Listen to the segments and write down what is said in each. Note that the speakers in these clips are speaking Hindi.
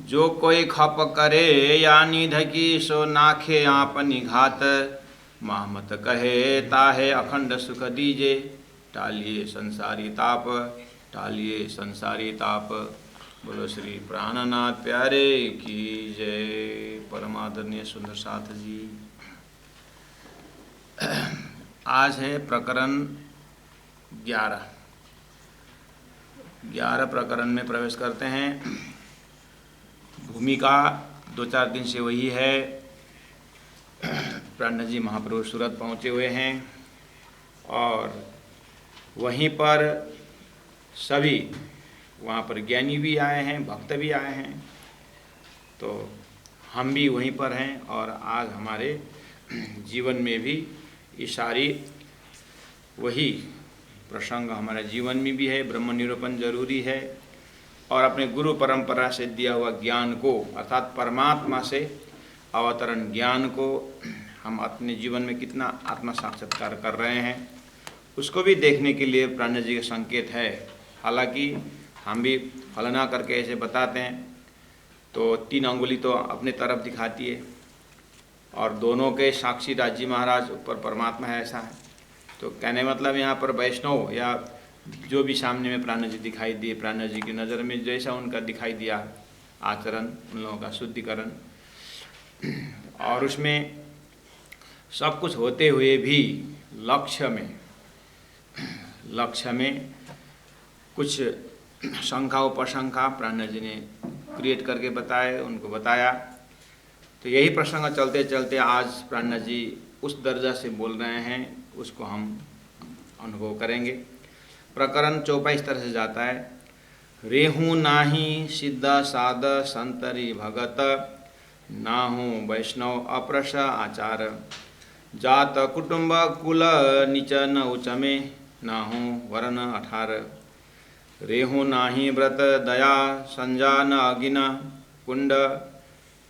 जो कोई खप करे या निध की सो नाखे आपनि घात। महमत कहे ताहे अखंड सुख दीजे, टालिए संसारी ताप, टालिए संसारी ताप। बोलो श्री प्राणनाथ प्यारे की जय। परमादरणीय सुंदर साथ जी, आज है प्रकरण 11 प्रकरण में प्रवेश करते हैं। भूमिका 2-4 दिन से वही है। प्राणनाथ जी महाप्रभु सूरत पहुँचे हुए हैं और वहीं पर सभी, वहाँ पर ज्ञानी भी आए हैं, भक्त भी आए हैं, तो हम भी वहीं पर हैं। और आज हमारे जीवन में भी ये सारी वही प्रसंग हमारे जीवन में भी है। ब्रह्म निरूपण जरूरी है और अपने गुरु परंपरा से दिया हुआ ज्ञान को, अर्थात परमात्मा से अवतरण ज्ञान को हम अपने जीवन में कितना आत्मा साक्षात्कार कर रहे हैं, उसको भी देखने के लिए प्राणनाथ जी का संकेत है। हालांकि हम भी फलना करके ऐसे बताते हैं तो 3 अंगुली तो अपने तरफ दिखाती है और दोनों के साक्षी राजी महाराज ऊपर परमात्मा है, ऐसा है। तो कहने मतलब यहाँ पर वैष्णव या जो भी सामने में प्राणनाथ जी दिखाई दिए, प्राणनाथ जी की नज़र में जैसा उनका दिखाई दिया आचरण, उन लोगों का शुद्धिकरण, और उसमें सब कुछ होते हुए भी लक्ष्य में कुछ शंका उपशंका प्राणनाथ जी ने क्रिएट करके बताए, उनको बताया। तो यही प्रसंग चलते चलते आज प्राणनाथ जी उस दर्जा से बोल रहे हैं, उसको हम अनुभव करेंगे। प्रकरण 24 इस तरह से जाता है। रेहू नाही सिद्ध साध संतरी भगत, नाहू वैष्णव अप्रश आचार। जात कुटुंब कुल नीच न उच में, नाहू वर्ण अठार। रेहू नाही व्रत दया संजा न अगिन, कुंड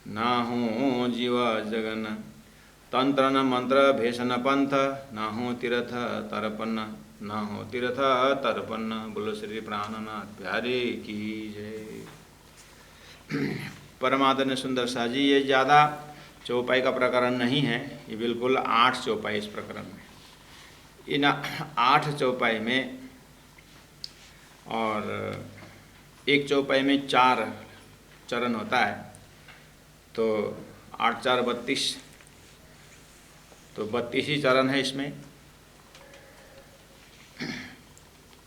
नाहू जीव जगन। तंत्र न मंत्र भेषण पंथ, नाहू तीर्थ तर्पण, नाहू तीर्थ तर्पण। बोलो श्री प्राणनाथ प्यारे की जय। परमादरणीय सुंदर सा जी, ये ज़्यादा चौपाई का प्रकरण नहीं है, ये बिल्कुल 8 चौपाई इस प्रकरण में। इन 8 चौपाई में और एक चौपाई में 4 चरण होता है, तो 8-4 32, तो 32 ही चरण है इसमें।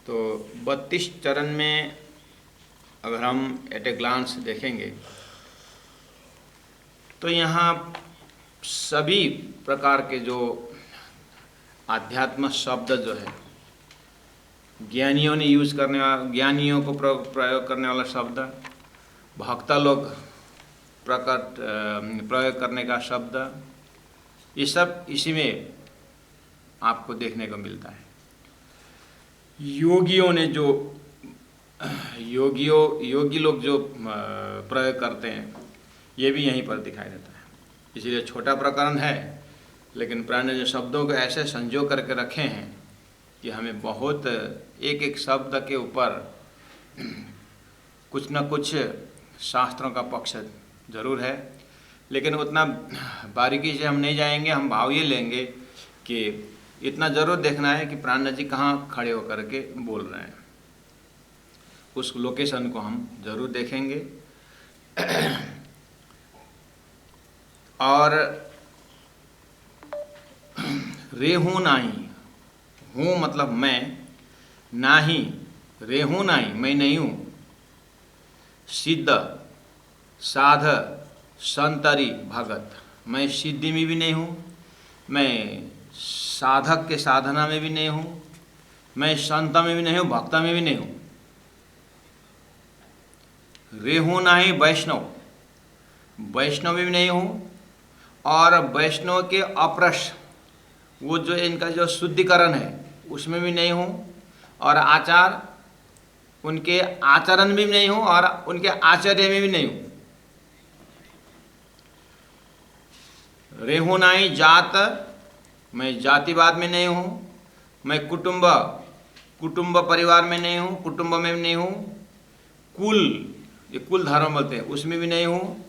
तो 32 चरण में अगर हम एट ए ग्लांस देखेंगे तो यहाँ सभी प्रकार के जो आध्यात्म शब्द जो है, ज्ञानियों ने यूज़ करने वाला, ज्ञानियों को प्रयोग करने वाला शब्द, भक्ता लोग प्रयोग करने का शब्द, ये सब इसी में आपको देखने को मिलता है। योगियों ने जो योगी लोग जो प्रयोग करते हैं, ये भी यहीं पर दिखाई देता है। इसीलिए छोटा प्रकरण है, लेकिन प्राणनाथ जी शब्दों को ऐसे संजो करके रखे हैं कि हमें बहुत एक एक शब्द के ऊपर कुछ न कुछ शास्त्रों का पक्ष जरूर है, लेकिन उतना बारीकी से हम नहीं जाएंगे। हम भाव ये लेंगे कि इतना जरूर देखना है कि प्राणनाथ जी कहाँ खड़े होकर के बोल रहे हैं, उस लोकेशन को हम जरूर देखेंगे। और रेहू नाही, हूँ मतलब मैं, नाही रेहू नाही मैं नहीं हूँ, सिद्ध साध संतरी भगत, मैं सिद्धि में भी नहीं हूँ, मैं साधक के साधना में भी नहीं हूँ, मैं संत में भी नहीं हूँ, भक्त में भी नहीं हूँ। रेहू नाही वैष्णव, वैष्णव में भी नहीं हूँ, और वैष्णव के अप्रश, वो जो इनका जो शुद्धिकरण है उसमें भी नहीं हूँ, और आचार, उनके आचरण में भी नहीं हूँ, और उनके आचर्य में भी नहीं हूँ। रेहू नाही जात, मैं जातिवाद में नहीं हूँ, मैं कुटुंब परिवार में नहीं हूँ, कुटुंब में भी नहीं हूँ, कुल ये कुल धर्म बोलते हैं, उसमें भी नहीं हूँ।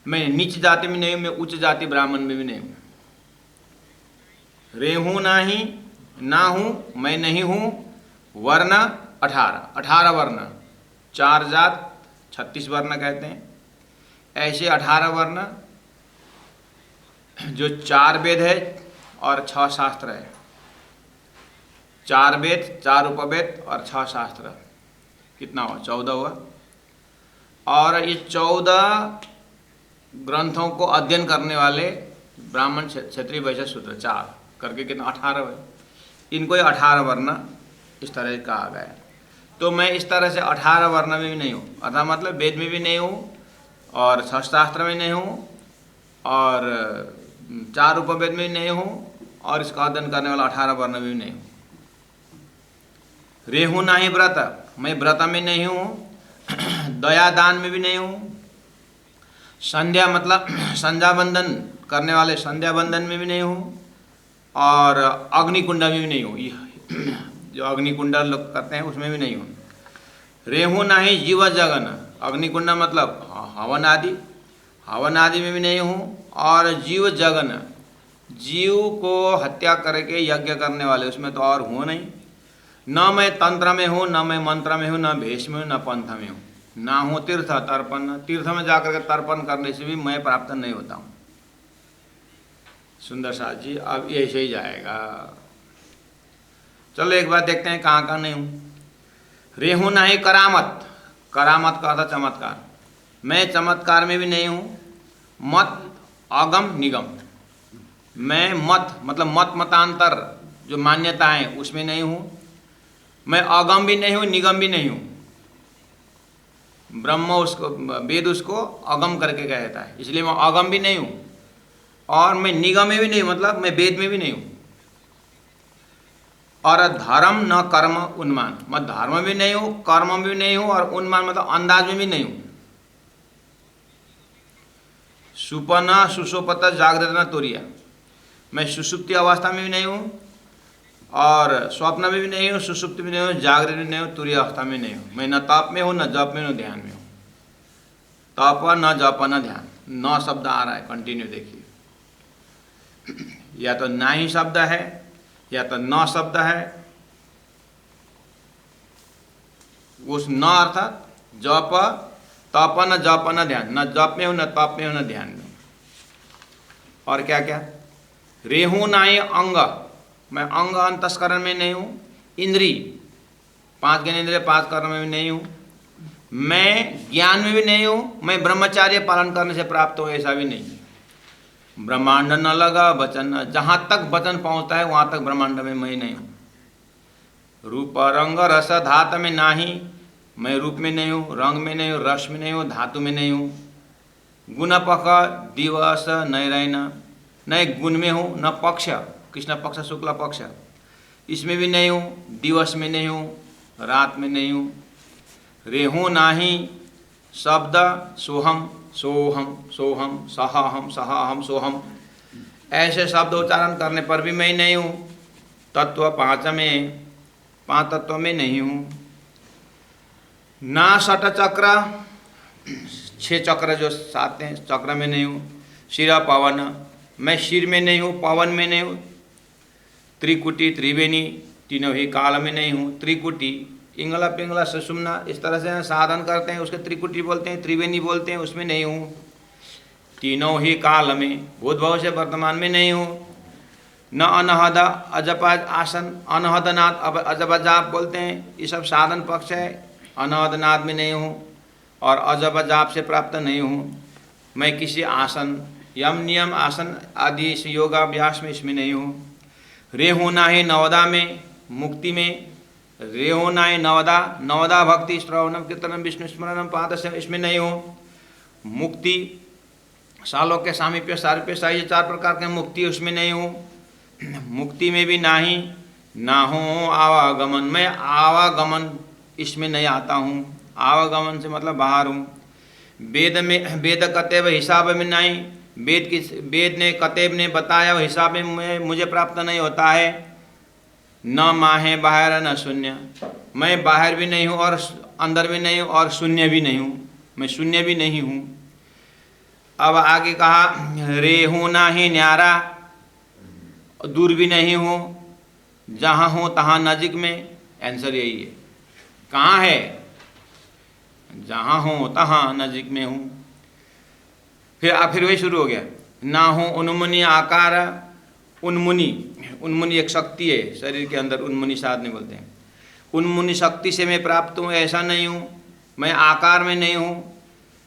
मैं नीच जाति में नहीं हूँ, मैं उच्च जाति ब्राह्मण में भी नहीं हूँ। रेहूँ नाही, ना हूँ, मैं नहीं हूँ। वर्ण 18 वर्ण, 4 जात 36 वर्ण कहते हैं। ऐसे 18 वर्ण जो 4 वेद है और 6 शास्त्र है। 4 वेद, 4 उपवेद और 6 शास्त्र, कितना हुआ? 14 हुआ। और ये 14 ग्रंथों को अध्ययन करने वाले ब्राह्मण, क्षत्रिय, वैश्य, शूद्र 4 करके कितना? 18 है। इनको ये 18 वर्ण इस तरह कहा गया है। तो मैं इस तरह से 18 वर्ण में भी नहीं हूँ, अर्थात मतलब वेद में भी नहीं हूँ और 6 शास्त्र में नहीं हूँ और 4 उपवेद में भी नहीं हूँ और इसका अध्ययन करने वाला 18 वर्ण में भी नहीं हूँ। रेहू नाही व्रत, मैं व्रत में नहीं हूँ। दया दान में भी नहीं हूँ। संध्या मतलब संध्या बंधन करने वाले संध्या बंधन में भी नहीं हूँ और अग्निकुंड में भी नहीं हूँ। जो अग्निकुंड लोग करते हैं उसमें भी नहीं हूँ। रेहू नाही जीव जगन, अग्निकुंड मतलब हवन आदि, हवन आदि में भी नहीं हूँ। और जीव जगन, जीव को हत्या करके यज्ञ करने वाले, उसमें तो और हूँ नहीं। न मैं तंत्र में हूँ, न मैं मंत्र में हूँ, न भेष में हूँ, न पंथ में हूँ। ना हूँ तीर्थ तर्पण, तीर्थ में जाकर के तर्पण करने से भी मैं प्राप्त नहीं होता हूँ। सुंदर साथ जी अब ऐसे ही जाएगा। चलो एक बार देखते हैं कहाँ कहाँ नहीं हूँ। रेहू नहीं करामत, करामत का अर्थ चमत्कार, मैं चमत्कार में भी नहीं हूँ। मत अगम निगम, मैं मत मतलब मत मतांतर जो मान्यताएं उसमें नहीं हूँ। मैं अगम भी नहीं हूँ, निगम भी नहीं हूँ। ब्रह्म उसको, वेद उसको अगम करके कहता है, इसलिए मैं अगम भी नहीं हूँ और मैं निगम में भी नहीं, मतलब मैं वेद में भी नहीं हूँ। और धर्म न कर्म उन्मान, मैं धर्म भी नहीं हूँ, कर्म भी नहीं हूँ और उन्मान मतलब अंदाज में भी नहीं हूँ। सुपना सुसोपत जागृत न तुरिया, मैं सुषुप्ति अवस्था में भी नहीं हूँ और स्वप्न में भी नहीं हूँ, सुषुप्ति में नहीं हूँ, जागृत में नहीं हूँ, तुरीय अवस्था में नहीं हूँ। मैं न तप में हूँ, न जप में हूँ, न ध्यान में हूँ। तप न जप न ध्यान, न शब्द आ रहा है, कंटिन्यू देखिए। या तो ना ही शब्द है या तो न शब्द है। उस न अर्थात जप, तप न जप न ध्यान, न जप में हूँ, न तप में हूँ, न ध्यान में। और क्या क्या? रेहू नाई अंग, मैं अंग अंतस्करण में नहीं हूँ। इंद्री 5 ज्ञानेंद्रिय 5 कर्म में भी नहीं हूँ। मैं ज्ञान में भी नहीं हूँ। मैं ब्रह्मचार्य पालन करने से प्राप्त हूँ, ऐसा भी नहीं। ब्रह्मांड न लगा वचन न, जहाँ तक वचन पहुँचता है वहाँ तक ब्रह्मांड में मैं नहीं हूँ। रूप रंग रस धातु में नाही, मैं रूप में नहीं हूँ, रंग में नहीं हूँ, रस में नहीं हूँ, धातु में नहीं हूँ। गुण पख दिवस नैरैन, न गुण में हूँ, न पक्ष कृष्ण पक्ष शुक्ल पक्ष इसमें भी नहीं हूँ। दिवस में नहीं हूँ, रात में नहीं हूँ। रेहू नाही शब्द सोहम सोहम सोहम सहाहम सहाहम सोहम, ऐसे शब्द उच्चारण करने पर भी मैं नहीं हूँ। तत्व 5 में, 5 तत्वों में नहीं हूँ। ना षट चक्र, 6 चक्र जो 7 हैं चक्र में नहीं हूँ। शिरा पवन, मैं शिर में नहीं हूँ, पवन में नहीं हूँ। त्रिकुटी त्रिवेणी, तीनों ही काल में नहीं हूँ। त्रिकुटी इंगला पिंगला सुषुम्ना इस तरह से साधन करते हैं, उसके त्रिकुटी बोलते हैं, त्रिवेणी बोलते हैं, उसमें नहीं हूँ। तीनों ही काल में, भूत भव से वर्तमान में नहीं हूँ। न अनहद अजप आसन, अनहद नाद अजब जाप बोलते हैं, ये सब साधन पक्ष है। अनहद नाद में नहीं हूँ और अजब जाप से प्राप्त नहीं हूँ। मैं किसी आसन, यम नियम आसन आदि इस योगाभ्यास में इसमें नहीं हूँ। रेहू नाही नवदा में, मुक्ति में। रेहू नाही नवदा, नवदा भक्ति श्रवणम कीर्तनम विष्णु स्मरणम पादस्य, इसमें नहीं हूँ। मुक्ति सालों के सामीप्य सारूप्य साई 4 प्रकार के मुक्ति उसमें नहीं हूँ। मुक्ति में भी नाही, ना हूँ आवागमन, मैं आवागमन इसमें नहीं आता हूँ। आवागमन से मतलब बाहर हूँ। वेद में, वेद कतेब हिसाब में नहीं, वेद ने कतेब ने बताया हिसाब में मुझे प्राप्त नहीं होता है। न माहे बाहर न शून्य, मैं बाहर भी नहीं हूँ और अंदर भी नहीं हूँ और शून्य भी नहीं हूँ। मैं शून्य भी नहीं हूँ। अब आगे कहा रे हूँ ना ही न्यारा, दूर भी नहीं हूँ, जहाँ हूँ तहाँ नजीक में। आंसर यही है, कहाँ है? जहाँ हूँ तहाँ नजीक में हूँ। फिर वही शुरू हो गया, ना हूँ उन्मुनि आकार। उन्मुनि एक शक्ति है शरीर के अंदर, उन्मुनि साधने बोलते हैं। उन्मुनि शक्ति से मैं प्राप्त हूँ, ऐसा नहीं हूँ। मैं आकार में नहीं हूँ।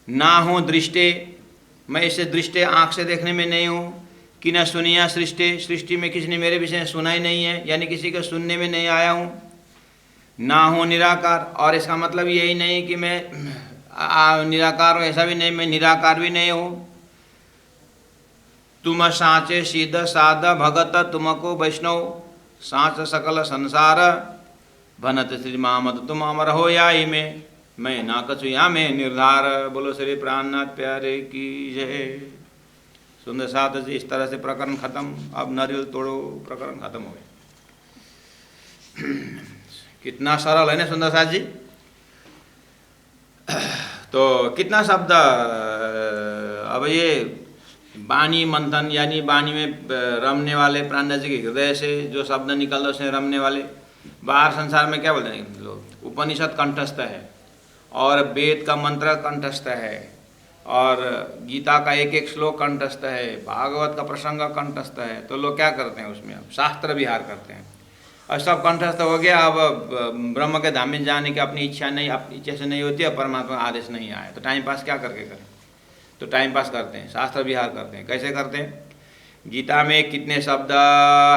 ना हूँ दृष्टे, मैं इसे दृष्टे आँख से देखने में नहीं हूँ। कि न सुनिया सृष्टि, सृष्टि में किसी ने मेरे विषय में सुना ही नहीं है, यानी किसी के सुनने में नहीं आया हूँ। ना हूँ निराकार, और इसका मतलब यही नहीं कि मैं निराकार हूँ, ऐसा भी नहीं, मैं निराकार भी नहीं हूँ। तुम साँचे सीध साध भगत, तुमको वैष्णव साँच सकल संसार। भनत श्री मामद तुम अमर हो या ही में, मैं ना कछु या में निर्धार। बोलो श्री प्राणनाथ प्यारे की जय। सुंदर साथ जी, इस तरह से प्रकरण खत्म। अब नारियल तोड़ो, प्रकरण खत्म हो गया। कितना सरल है ना सुंदर साथ जी। तो कितना शब्द, अब ये वाणी मंथन, यानी वाणी में रमने वाले, प्राणनाथ जी के हृदय से जो शब्द निकल उसमें रमने वाले। बाहर संसार में क्या बोलते हैं लोग, उपनिषद कंठस्थ है, और वेद का मंत्र कंठस्थ है, और गीता का एक एक श्लोक कंठस्थ है, भागवत का प्रसंग कंठस्थ है। तो लोग क्या करते हैं उसमें, अब शास्त्र विहार करते हैं। और सब कंठस्थ हो गया, अब ब्रह्म के धाम में जाने की अपनी इच्छा नहीं, अपनी इच्छा से नहीं होती है, परमात्मा आदेश नहीं आए, तो टाइम पास क्या करके करें? तो टाइम पास करते हैं, शास्त्र विहार करते हैं। कैसे करते हैं? गीता में कितने शब्द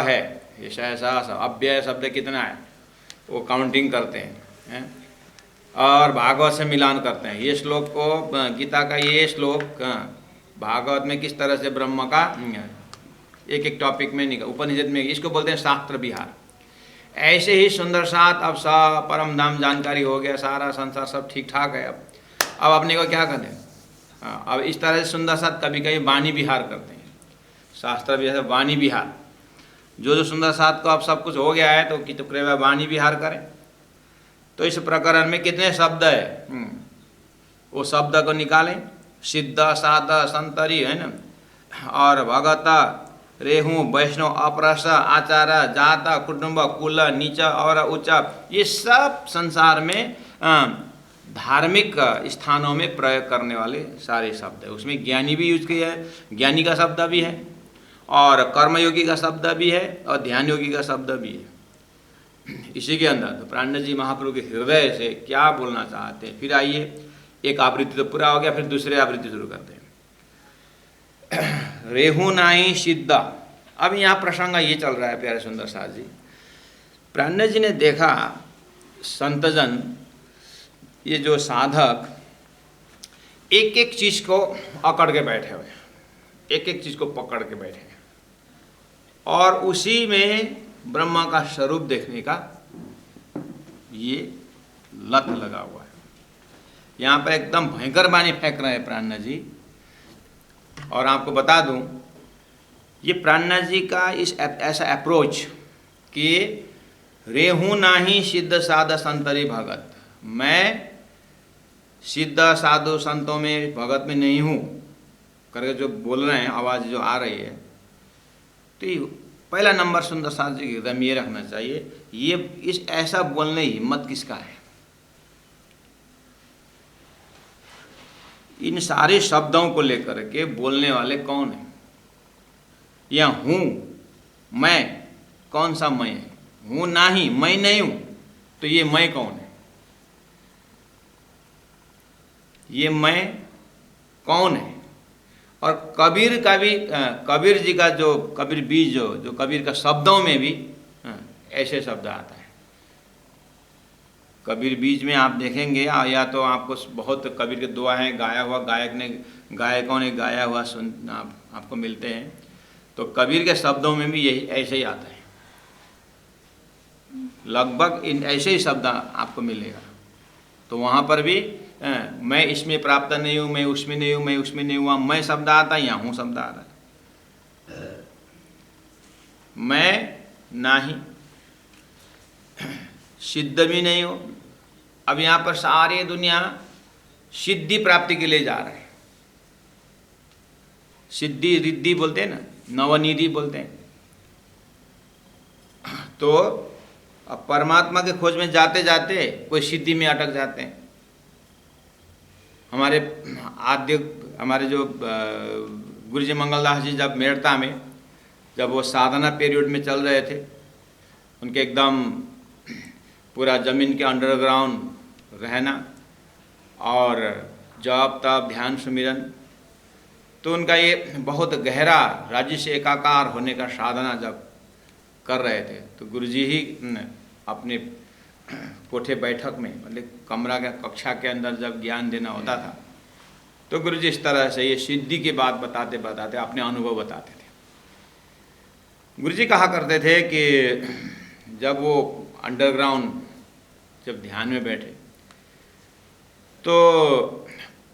है, ऐसा अव्यय शब्द कितना है, वो काउंटिंग करते हैं, और भागवत से मिलान करते हैं। ये श्लोक को, गीता का ये श्लोक भागवत में किस तरह से ब्रह्म का एक एक टॉपिक में निकल, उपनिषद में, इसको बोलते हैं शास्त्र विहार। ऐसे ही सुंदर साथ अब सब परम धाम जानकारी हो गया, सारा संसार सब ठीक ठाक है। अब अपने को क्या करें? अब इस तरह से सुंदर साथ कभी कभी वाणी विहार करते हैं, शास्त्र विहार, वाणी विहार। जो सुंदर साथ को अब सब कुछ हो गया है, तो कि तो कृपया वाणी विहार करें। तो इस प्रकरण में कितने शब्द है, वो शब्द को निकालें। सिद्ध साध संतरी है ना, और भगत, रेहू, वैष्णव, अप्रस, आचार, जात, कुटुंब, कुल, नीच और उच्च, ये सब संसार में धार्मिक स्थानों में प्रयोग करने वाले सारे शब्द है। उसमें ज्ञानी भी यूज किया है, ज्ञानी का शब्द भी है, और कर्मयोगी का शब्द भी है, और ध्यान योगी का शब्द भी है इसी के अंदर। तो प्राणनाथ जी महाप्रभु के हृदय से क्या बोलना चाहते हैं? फिर आइए, एक आवृत्ति तो पूरा हो गया, फिर दूसरे आवृत्ति शुरू करते हैं। रेहू नाई सिद्ध। अब यहाँ प्रसंग ये चल रहा है प्यारे सुंदर साथ जी। प्राणनाथ जी ने देखा संतजन, ये जो साधक एक एक चीज को अकड़ के बैठे हुए, एक एक चीज को पकड़ के बैठे, और उसी में ब्रह्मा का स्वरूप देखने का ये लत लगा हुआ है। यहाँ पर एकदम भयंकर वाणी फेंक रहे हैं प्राणनाथ जी। और आपको बता दूं, ये प्राणनाथ जी का इस ऐसा अप्रोच कि रेहू नाही सिद्ध साध संतरी भगत, मैं सिद्ध साधु संतों में, भगत में नहीं हूँ करके जो बोल रहे हैं, आवाज़ जो आ रही है, तो पहला नंबर सुंदर साथ जी के हृदय में ये रखना चाहिए, ये इस ऐसा बोलने की हिम्मत किसका है? इन सारे शब्दों को लेकर के बोलने वाले कौन है? या हूँ, मैं, कौन सा मैं है? हूँ नहीं, मैं नहीं हूँ, तो ये मैं कौन है? ये मैं कौन है? और कबीर का भी, कबीर जी का जो कबीर बीज, जो कबीर का शब्दों में भी ऐसे शब्द आता है। कबीर बीज में आप देखेंगे, या तो आपको बहुत कबीर के दुआ हैं, गाया हुआ, गायकों ने गाया हुआ आपको मिलते हैं। तो कबीर के शब्दों में भी यही ऐसे ही आता है, लगभग इन ऐसे ही शब्द आपको मिलेगा। तो वहाँ पर भी मैं इसमें प्राप्त नहीं हूँ, मैं उसमें नहीं हूँ, मैं उसमें नहीं हुआ, मैं शब्द आता है, यहाँ हूँ शब्द आ रहा है। मैं नहीं, सिद्ध भी नहीं हूँ। अब यहाँ पर सारी दुनिया सिद्धि प्राप्ति के लिए जा रहे हैं। सिद्धि रिद्धि बोलते हैं ना, नवनिधि बोलते हैं। तो अब परमात्मा के खोज में जाते जाते कोई सिद्धि में अटक जाते हैं। हमारे जो गुरु जी मंगलदास जी जब मेड़ता में, जब वो साधना पीरियड में चल रहे थे, उनके एकदम पूरा ज़मीन के अंडरग्राउंड रहना और जप तप ध्यान सुमिरन, तो उनका ये बहुत गहरा राज्य से एकाकार होने का साधना जब कर रहे थे, तो गुरुजी ही अपने कोठे बैठक में, मतलब कमरा के कक्षा के अंदर जब ज्ञान देना होता था, तो गुरुजी इस तरह से ये सिद्धि की बात बताते बताते अपने अनुभव बताते थे। गुरुजी कहा करते थे कि जब वो अंडरग्राउंड जब ध्यान में बैठे तो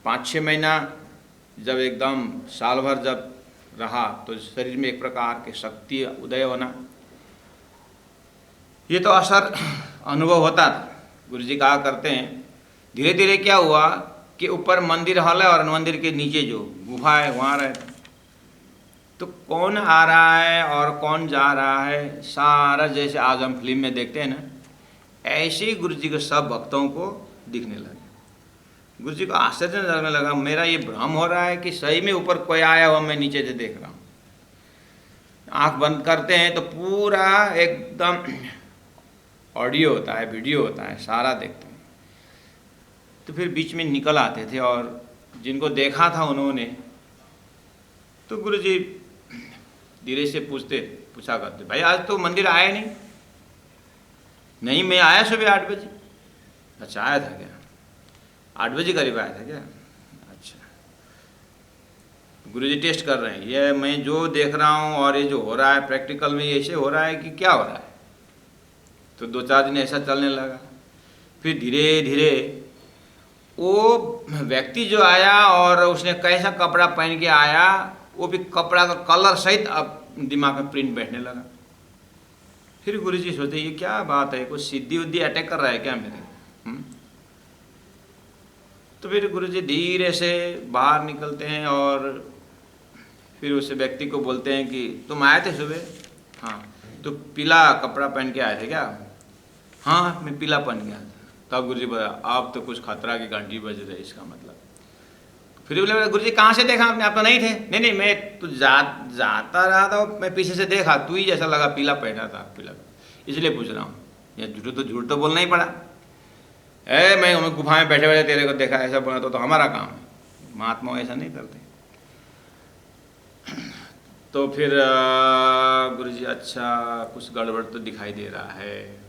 5-6 महीना जब एकदम साल भर जब रहा, तो शरीर में एक प्रकार की शक्ति उदय होना, ये तो असर अनुभव होता था। गुरुजी कहा करते हैं धीरे धीरे क्या हुआ कि ऊपर मंदिर हॉल है और मंदिर के नीचे जो गुफा है वहाँ रहे, तो कौन आ रहा है और कौन जा रहा है सारा, जैसे आज हम फिल्म में देखते हैं ना, ऐसे ही गुरुजी के सब भक्तों को दिखने लगे। गुरुजी को आश्चर्य लगने लगा, मेरा ये भ्रम हो रहा है कि सही में ऊपर कोई आया हुआ मैं नीचे से देख रहा हूँ। आँख बंद करते हैं तो पूरा एकदम ऑडियो होता है, वीडियो होता है, सारा देखते हैं। तो फिर बीच में निकल आते थे और जिनको देखा था उन्होंने, तो गुरुजी धीरे से पूछा करते, भाई आज तो मंदिर आए नहीं? नहीं, मैं आया सुबह 8 बजे। अच्छा, आया था क्या? 8 बजे करीब आया था क्या? अच्छा। गुरुजी टेस्ट कर रहे हैं, ये मैं जो देख रहा हूँ और ये जो हो रहा है प्रैक्टिकल में, ऐसे हो रहा है कि क्या हो रहा है? तो 2-4 दिन ऐसा चलने लगा। फिर धीरे धीरे वो व्यक्ति जो आया और उसने कैसा कपड़ा पहन के आया, वो भी कपड़ा का कलर सहित अब दिमाग में प्रिंट बैठने लगा। फिर गुरुजी सोचे ये क्या बात है, कुछ सिद्धि उद्धि अटैक कर रहा है क्या मेरे? तो फिर गुरुजी धीरे से बाहर निकलते हैं और फिर उस व्यक्ति को बोलते हैं कि तुम आए थे सुबह? हाँ। तो पीला कपड़ा पहन के आए थे क्या? हाँ, मैं पीला पहन गया था। तब गुरुजी बोला आप तो कुछ खतरा की घंटी बज रही, इसका मतलब। फिर बोले गुरुजी कहाँ से देखा आपने? आप तो नहीं थे। नहीं, मैं तो जाता रहा था, मैं पीछे से देखा, तू ही जैसा लगा, पीला पहना था, पीला, इसलिए पूछ रहा हूँ। ये झूठ तो बोलना ही पड़ा। मैं गुफा में बैठे बैठे तेरे को देखा, ऐसा बोला तो हमारा काम है। महात्मा ऐसा नहीं करते। तो फिर गुरुजी अच्छा कुछ गड़बड़ तो दिखाई दे रहा है।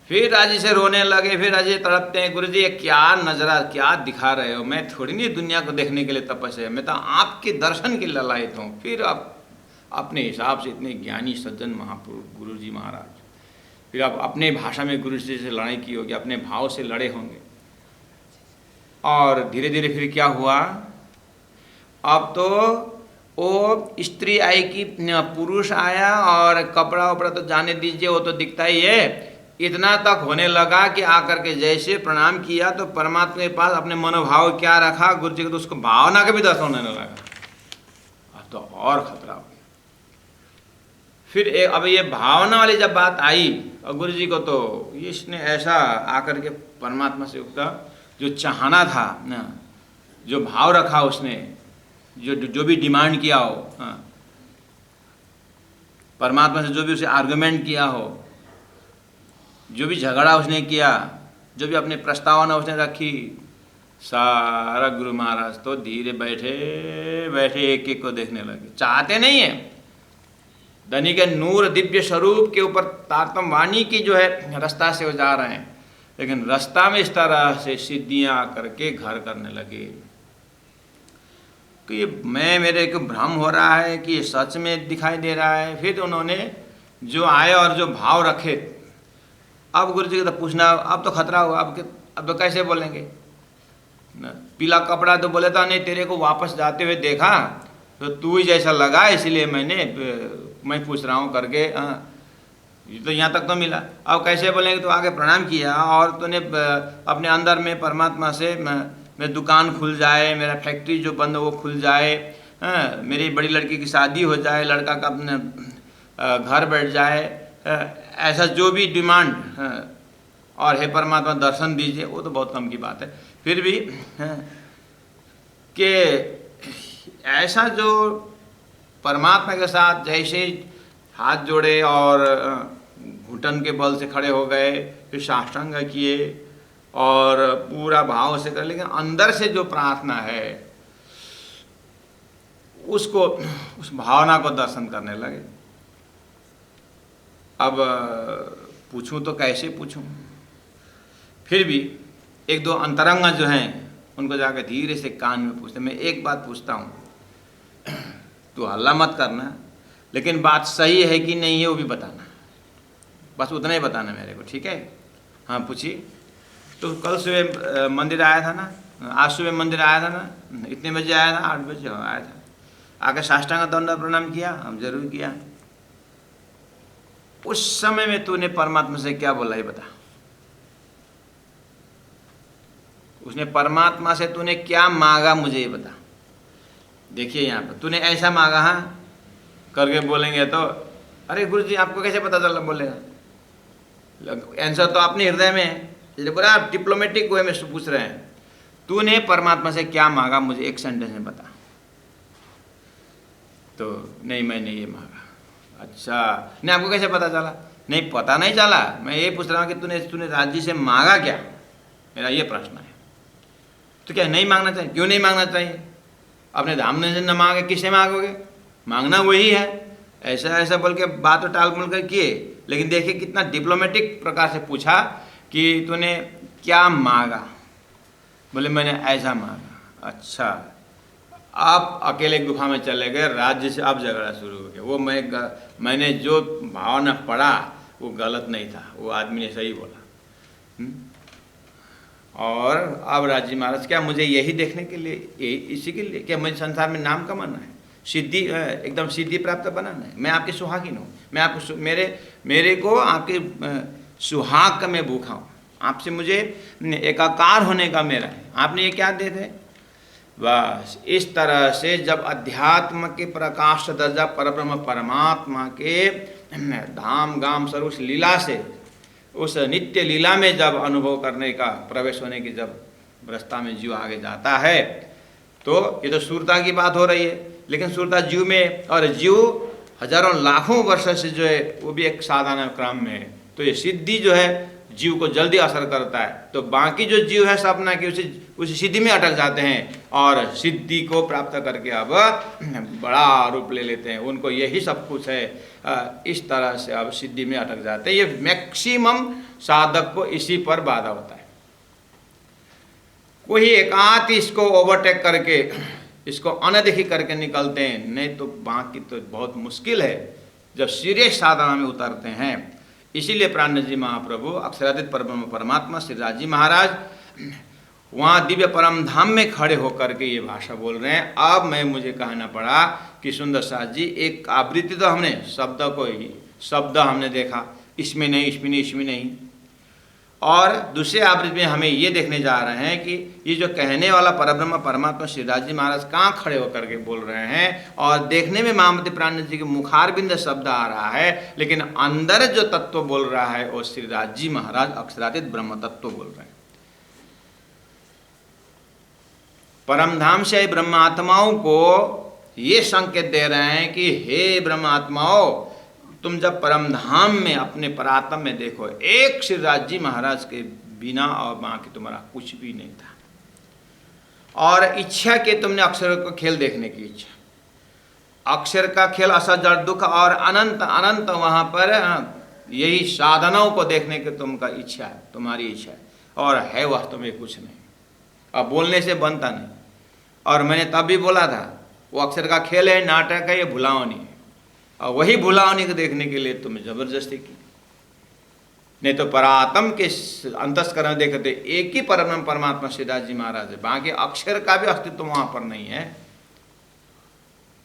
फिर राजी से रोने लगे, फिर राजी तड़पते हैं, गुरुजी ये क्या नजरा, क्या दिखा रहे हो? मैं थोड़ी नहीं दुनिया को देखने के लिए तपस्या, मैं तो आपके दर्शन के लिए ललायत हूँ। फिर आप अपने हिसाब से इतने ज्ञानी सज्जन महापुरुष गुरुजी महाराज, फिर आप अपने भाषा में गुरुजी से लड़ाई की होगी, अपने भाव से लड़े होंगे। और धीरे धीरे फिर क्या हुआ, अब तो वो स्त्री आई कि पुरुष आया, और कपड़ा वपड़ा तो जाने दीजिए, वो तो दिखता ही है। इतना तक होने लगा कि आकर के जैसे प्रणाम किया तो परमात्मा के पास अपने मनोभाव क्या रखा गुरुजी को, तो उसको भावना का भी दर्शन होने लगा। अब तो और खतरा हो गया। फिर अब ये भावना वाली जब बात आई और गुरुजी को, तो इसने ऐसा आकर के परमात्मा से उसका जो चाहना था ना, जो भाव रखा उसने, जो भी डिमांड किया हो, परमात्मा से जो भी उसे आर्गुमेंट किया हो, जो भी झगड़ा उसने किया, जो भी अपने प्रस्तावना उसने रखी, सारा गुरु महाराज तो धीरे बैठे बैठे एक एक को देखने लगे। चाहते नहीं है, धनी के नूर दिव्य स्वरूप के ऊपर तारतम वाणी की जो है रास्ता से वो जा रहे हैं, लेकिन रास्ता में इस तरह से सिद्धियां करके घर करने लगे कि मेरे को भ्रम हो रहा है कि ये सच में दिखाई दे रहा है। फिर उन्होंने जो आए और जो भाव रखे, अब गुरुजी को तो पूछना, अब तो खतरा हुआ, अब तो कैसे बोलेंगे ना? पीला कपड़ा तो बोले था नहीं, तेरे को वापस जाते हुए देखा तो तू ही जैसा लगा, इसलिए मैं पूछ रहा हूँ करके, तो यहाँ तक तो मिला। अब कैसे बोलेंगे? तो आगे प्रणाम किया और तूने अपने अंदर में परमात्मा से मेरी दुकान खुल जाए, मेरा फैक्ट्री जो बंद है वो खुल जाए, मेरी बड़ी लड़की की शादी हो जाए, लड़का का अपने घर बैठ जाए, ऐसा जो भी डिमांड, और हे परमात्मा दर्शन दीजिए, वो तो बहुत कम की बात है। फिर भी कि ऐसा जो परमात्मा के साथ जैसे हाथ जोड़े और घुटन के बल से खड़े हो गए, फिर साष्टांग किए और पूरा भाव से कर, लेकिन अंदर से जो प्रार्थना है उसको, उस भावना को दर्शन करने लगे। अब पूछूं तो कैसे पूछूं? फिर भी एक दो अंतरंग जो हैं उनको जाकर धीरे से कान में पूछते। मैं एक बात पूछता हूँ, तू हल्ला मत करना, लेकिन बात सही है कि नहीं है वो भी बताना, बस उतना ही बताना मेरे को, ठीक है? हाँ पूछिए। तो कल सुबह मंदिर आया था ना, आज सुबह मंदिर आया था ना, इतने बजे आया था? 8 बजे आया था। आकर साष्टांग दंड प्रणाम किया? हम जरूर किया। उस समय में तूने परमात्मा से क्या बोला ये बता। उसने परमात्मा से तूने क्या मांगा मुझे ये बता। देखिए यहाँ पर तूने ऐसा मांगा, हाँ करके बोलेंगे तो अरे गुरु जी आपको कैसे पता चला, बोलेगा। आंसर तो अपने हृदय में है, पूरा डिप्लोमेटिक वे में पूछ रहे हैं। तूने परमात्मा से क्या मांगा मुझे एक सेंटेंस में बता। तो नहीं मैंने ये मांगा। अच्छा, नहीं आपको कैसे पता चला? नहीं पता नहीं चला, मैं ये पूछ रहा हूँ कि तूने राज्य से मांगा क्या, मेरा ये प्रश्न है। तो क्या नहीं मांगना चाहिए? क्यों नहीं मांगना चाहिए? अपने धाम से न मांगे किसे मांगोगे? मांगना वही है। ऐसा ऐसा बोल के बात टाल मुल कर किए, लेकिन देखिए कितना डिप्लोमेटिक प्रकार से पूछा कि तूने क्या मांगा। बोले मैंने ऐसा मांगा। अच्छा, आप अकेले गुफा में चले गए, राज्य से अब झगड़ा शुरू हो गया। वो मैंने जो भावना पढ़ा वो गलत नहीं था, वो आदमी ने सही बोला। और अब राजी महाराज क्या मुझे यही देखने के लिए, इसी के लिए क्या मुझे संसार में नाम कमाना है, सिद्धि एकदम सिद्धि प्राप्त बनाना है? मैं आपकी सुहागिन हूँ, मैं आपको मेरे को आपके सुहाग का मैं भूखा हूँ, आपसे मुझे एकाकार होने का मेरा है। आपने ये क्या दे दे? बस इस तरह से जब अध्यात्म के प्रकाश दर्जा परब्रह्म परमात्मा के धाम गाम सर्वस लीला से, उस नित्य लीला में जब अनुभव करने का, प्रवेश होने की जब रास्ता में जीव आगे जाता है, तो ये तो सूरता की बात हो रही है, लेकिन सूरता जीव में, और जीव हजारों लाखों वर्ष से जो है वो भी एक साधना क्रम में है। तो ये सिद्धि जो है जीव को जल्दी असर करता है, तो बाकी जो जीव है सब अपना कि उसी सिद्धि में अटक जाते हैं और सिद्धि को प्राप्त करके अब बड़ा रूप ले लेते हैं। उनको यही सब कुछ है, इस तरह से अब सिद्धि में अटक जाते हैं। ये मैक्सिमम साधक को इसी पर बाधा होता है। कोई एकांत इसको ओवरटेक करके, इसको अनदेखी करके निकलते हैं, नहीं तो बाकी तो बहुत मुश्किल है जब सीरियस साधना में उतरते हैं। इसीलिए प्राणनाथ जी महाप्रभु, अक्षरातीत परब्रह्म परमात्मा श्री राज जी महाराज वहाँ दिव्य परम धाम में खड़े होकर के ये भाषा बोल रहे हैं। अब मुझे कहना पड़ा कि सुंदर साथ जी, एक आवृत्ति तो हमने शब्द हमने देखा, इसमें नहीं, इसमें नहीं, इसमें नहीं, और दूसरे आवृत्ति में हमें ये देखने जा रहे हैं कि ये जो कहने वाला परब्रह्म परमात्मा श्री राज जी महाराज कहाँ खड़े होकर के बोल रहे हैं, और देखने में महामती प्राणनाथ जी के मुखारबिंद शब्द आ रहा है, लेकिन अंदर जो तत्व बोल रहा है वो श्री राज जी महाराज अक्षरातीत ब्रह्म तत्व बोल रहे हैं। परमधाम से ब्रह्मात्माओं को ये संकेत दे रहे हैं कि हे ब्रह्मात्माओं, तुम जब परमधाम में अपने परात्म में देखो, एक श्री राज जी महाराज के बिना और बाकी तुम्हारा कुछ भी नहीं था, और इच्छा के तुमने अक्षर का खेल देखने की इच्छा, अक्षर का खेल, असर जड़ दुख और अनंत अनंत वहाँ पर यही साधनाओं को देखने की तुमका इच्छा है, तुम्हारी इच्छा है, और है वास्तव में कुछ नहीं। अब बोलने से बनता नहीं, और मैंने तब भी बोला था वो अक्षर का खेल है, नाटक है, ये भुलावनी है, और वही भुलावनी को देखने के लिए तुम्हें जबरदस्ती की। नहीं तो परात्म के अंतस्करण देखते एक ही परम परमात्मा श्री राज जी महाराज है, बाकी अक्षर का भी अस्तित्व वहां पर नहीं है।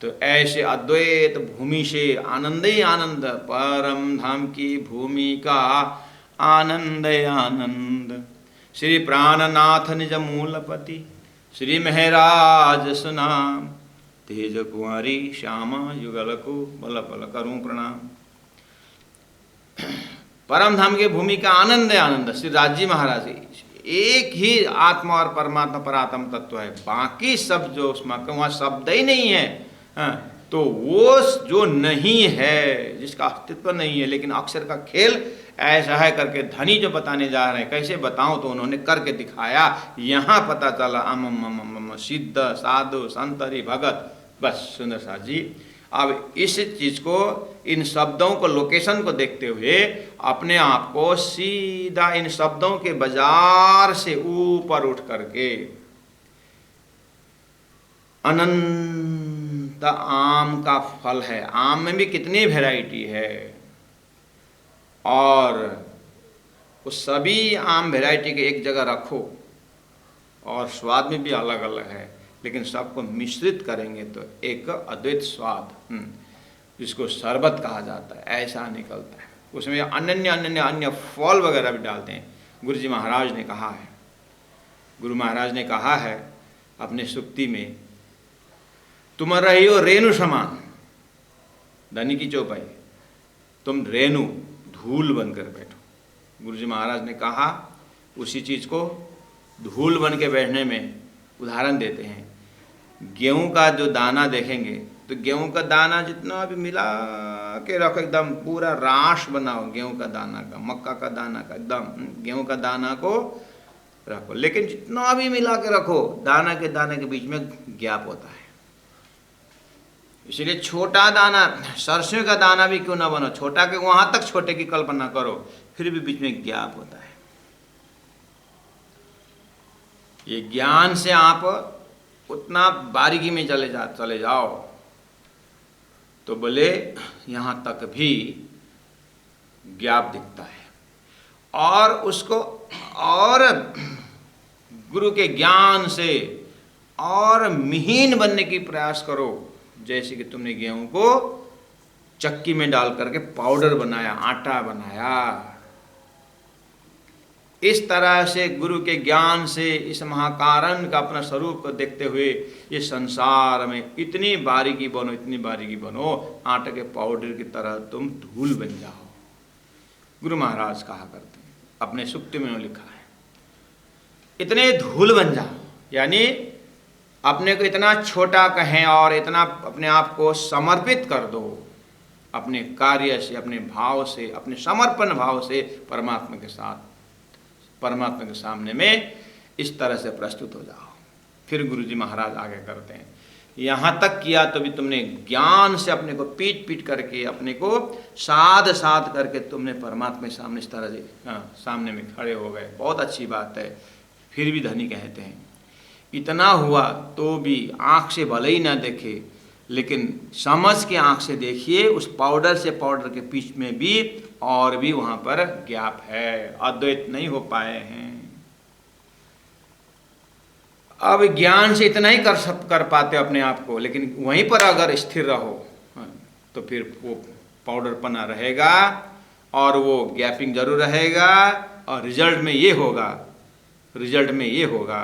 तो ऐसे अद्वैत भूमि से आनंद ही आनंद, परम धाम की भूमि का आनंद आनंद, श्री प्राणनाथ निज मूलपति श्री महराज सुनाम, तेज कुंवरी श्यामा युगल को बल बल करूं प्रणाम। परम धाम की भूमि का आनंद है आनंद। श्री राजी महाराज एक ही आत्मा और परमात्मा परात्म तत्व है, बाकी सब जो उसमें वहाँ शब्द ही नहीं है। हाँ, तो वो जो नहीं है, जिसका अस्तित्व नहीं है, लेकिन अक्षर का खेल ऐसा है करके धनी जो बताने जा रहे हैं, कैसे बताऊं, तो उन्होंने करके दिखाया। यहाँ पता चला अम सिद्ध साधु संतरी भगत। बस सुंदर साथ जी, अब इस चीज को, इन शब्दों को, लोकेशन को देखते हुए अपने आप को सीधा इन शब्दों के बाजार से ऊपर उठ करके अनंत आम का फल है। आम में भी कितनी वैरायटी है, और उस सभी आम वैरायटी के एक जगह रखो और स्वाद में भी अलग अलग है, लेकिन सबको मिश्रित करेंगे तो एक अद्वैत स्वाद, जिसको शरबत कहा जाता है, ऐसा निकलता है। उसमें अनन्य अनन्य अन्य फल वगैरह भी डालते हैं। गुरु जी महाराज ने कहा है, गुरु महाराज ने कहा है अपने सुक्ति में, तुम रही हो रेणु समान, धनी की चौपाई, तुम रेणु धूल बनकर बैठो। गुरु जी महाराज ने कहा उसी चीज को धूल बन के बैठने में उदाहरण देते हैं। गेहूं का जो दाना देखेंगे तो गेहूं का दाना जितना भी मिला के रखो, एकदम पूरा राश बनाओ गेहूं का दाना का, मक्का का दाना का, एकदम गेहूं का दाना को रखो, लेकिन जितना भी मिला के रखो, दाना के दाने के बीच में गैप होता है। इसलिए छोटा दाना, सरसों का दाना भी क्यों ना बनो, छोटा के वहां तक छोटे की कल्पना करो, फिर भी बीच में गैप होता है। ये ज्ञान से आप उतना बारीकी में चले जाओ तो बोले यहाँ तक भी गैप दिखता है। और उसको और गुरु के ज्ञान से और मिहीन बनने की प्रयास करो, जैसे कि तुमने गेहूं को चक्की में डाल करके पाउडर बनाया, आटा बनाया। इस तरह से गुरु के ज्ञान से इस महाकारण का अपना स्वरूप को देखते हुए ये संसार में इतनी बारीकी बनो, इतनी बारीकी बनो, आटे के पाउडर की तरह तुम धूल बन जाओ। गुरु महाराज कहा करते हैं, अपने सुक्ति में लिखा है, इतने धूल बन जाओ, यानी अपने को इतना छोटा कहें और इतना अपने आप को समर्पित कर दो, अपने कार्य से, अपने भाव से, अपने समर्पण भाव से परमात्मा के साथ, परमात्मा के सामने में इस तरह से प्रस्तुत हो जाओ। फिर गुरु जी महाराज आगे करते हैं, यहाँ तक किया तो भी तुमने ज्ञान से अपने को पीट पीट करके, अपने को साध साध करके तुमने परमात्मा के सामने इस तरह से सामने में खड़े हो गए, बहुत अच्छी बात है। फिर भी धनी कहते हैं, इतना हुआ तो भी आँख से भले ही ना देखे, लेकिन समझ के आँख से देखिए, उस पाउडर से पाउडर के बीच में भी और भी वहाँ पर गैप है, अद्वैत नहीं हो पाए हैं। अब ज्ञान से इतना ही कर पाते अपने आप को, लेकिन वहीं पर अगर स्थिर रहो तो फिर वो पाउडर पना रहेगा और वो गैपिंग जरूर रहेगा, और रिजल्ट में ये होगा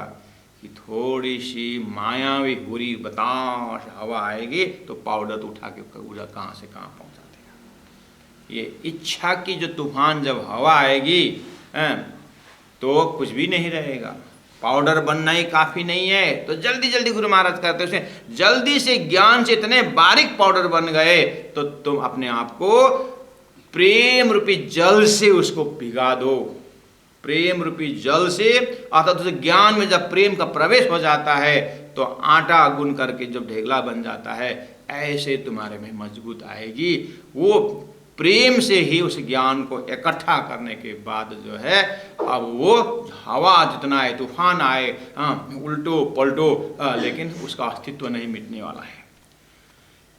कि थोड़ी सी मायावी बुरी बताश हवा आएगी तो पाउडर तो उठा के उधर कहाँ से कहाँ पहुँचा देगा। ये इच्छा की जो तूफान जब हवा आएगी तो कुछ भी नहीं रहेगा, पाउडर बनना ही काफ़ी नहीं है। तो जल्दी जल्दी गुरु महाराज कहते हैं, जल्दी से ज्ञान से इतने बारीक पाउडर बन गए तो तुम अपने आप को प्रेम रूपी जल से उसको भिगा दो। प्रेम रूपी जल से, अर्थात उस ज्ञान में जब प्रेम का प्रवेश हो जाता है तो आटा गुन करके जब ढेगला बन जाता है, ऐसे तुम्हारे में मजबूत आएगी। वो प्रेम से ही उस ज्ञान को इकट्ठा करने के बाद जो है, अब वो हवा जितना आए, तूफान आए, उल्टो पलटो, लेकिन उसका अस्तित्व नहीं मिटने वाला है।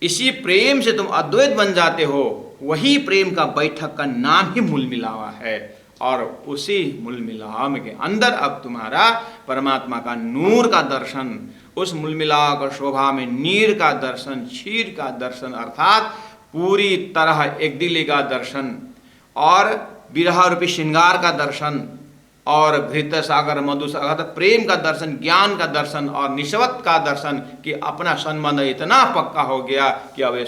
इसी प्रेम से तुम अद्वैत बन जाते हो। वही प्रेम का बैठक का नाम ही मूल मिलावा है, और उसी मूल मिलाव के अंदर अब तुम्हारा परमात्मा का नूर का दर्शन, उस मूल मिलाव का शोभा में नीर का दर्शन, क्षीर का दर्शन, अर्थात पूरी तरह एक दिली का दर्शन और विरह रूपी श्रृंगार का दर्शन, और घृत सागर मधु सागर, प्रेम का दर्शन, ज्ञान का दर्शन और निस्वत का दर्शन कि अपना संबंध इतना पक्का हो गया कि अब ये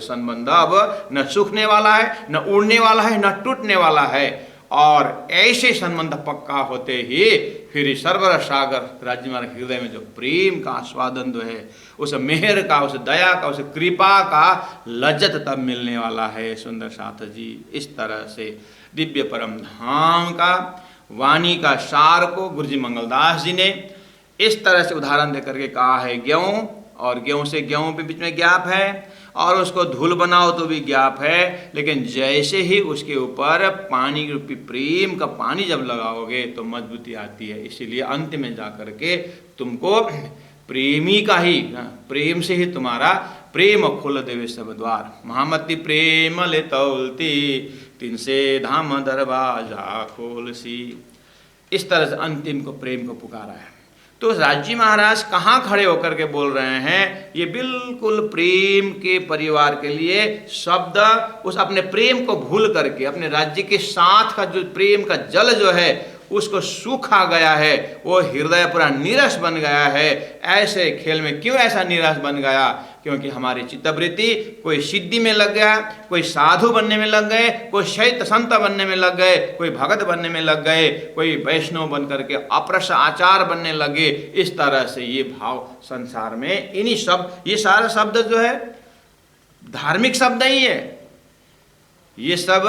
संबंध अब न सूखने वाला है, न उड़ने वाला है, न टूटने वाला है। और ऐसे संबंध पक्का होते ही फिर सर्वर सागर राज्य मार्ग हृदय में जो प्रेम का आस्वादन जो है, उस मेहर का, उस दया का, उस कृपा का लज्जत तब मिलने वाला है। सुंदर साथ जी, इस तरह से दिव्य परम धाम का वाणी का सार को गुरु जी मंगलदास जी ने इस तरह से उदाहरण दे करके कहा है। गेहूं और गेहूं से गेहूं के बीच में गैप है, और उसको धूल बनाओ तो भी गैप है, लेकिन जैसे ही उसके ऊपर पानी रूपी प्रेम का पानी जब लगाओगे तो मजबूती आती है। इसीलिए अंत में जा करके तुमको प्रेमी का ही, प्रेम से ही तुम्हारा प्रेम खोल देवे सब द्वार। महामती प्रेम ले तौलती, तिन से धाम दरवाजा खोल सी। इस तरह से अंतिम को प्रेम को पुकारा है। तो राजी महाराज कहाँ खड़े होकर के बोल रहे हैं? ये बिल्कुल प्रेम के परिवार के लिए शब्द, उस अपने प्रेम को भूल करके अपने राज्य के साथ का जो प्रेम का जल जो है उसको सूखा गया है, वो हृदय पूरा नीरस बन गया है। ऐसे खेल में क्यों ऐसा नीरस बन गया? क्योंकि हमारी चित्तवृत्ति कोई सिद्धि में लग गया, कोई साधु बनने में लग गए, कोई शैत संत बनने में लग गए, कोई भगत बनने में लग गए, कोई वैष्णव बन करके अप्रश आचार बनने लगे। इस तरह से ये भाव संसार में, इन्हीं शब्द, ये सारा शब्द जो है धार्मिक शब्द ही है। ये सब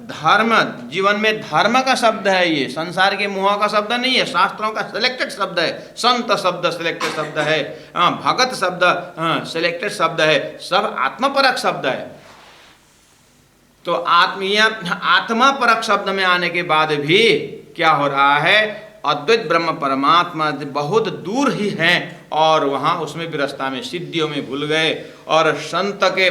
धर्म, जीवन में धर्म का शब्द है, ये संसार के मुँह का शब्द नहीं है, शास्त्रों का सिलेक्टेड शब्द है। संत शब्द सिलेक्टेड शब्द है, भगत शब्द सिलेक्टेड शब्द है, सब आत्मपरक शब्द है। तो आत्मापरक शब्द में आने के बाद भी क्या हो रहा है? अद्वैत ब्रह्म परमात्मा बहुत दूर ही हैं, और वहाँ उसमें भी रास्ता में सिद्धियों में भूल गए और संत के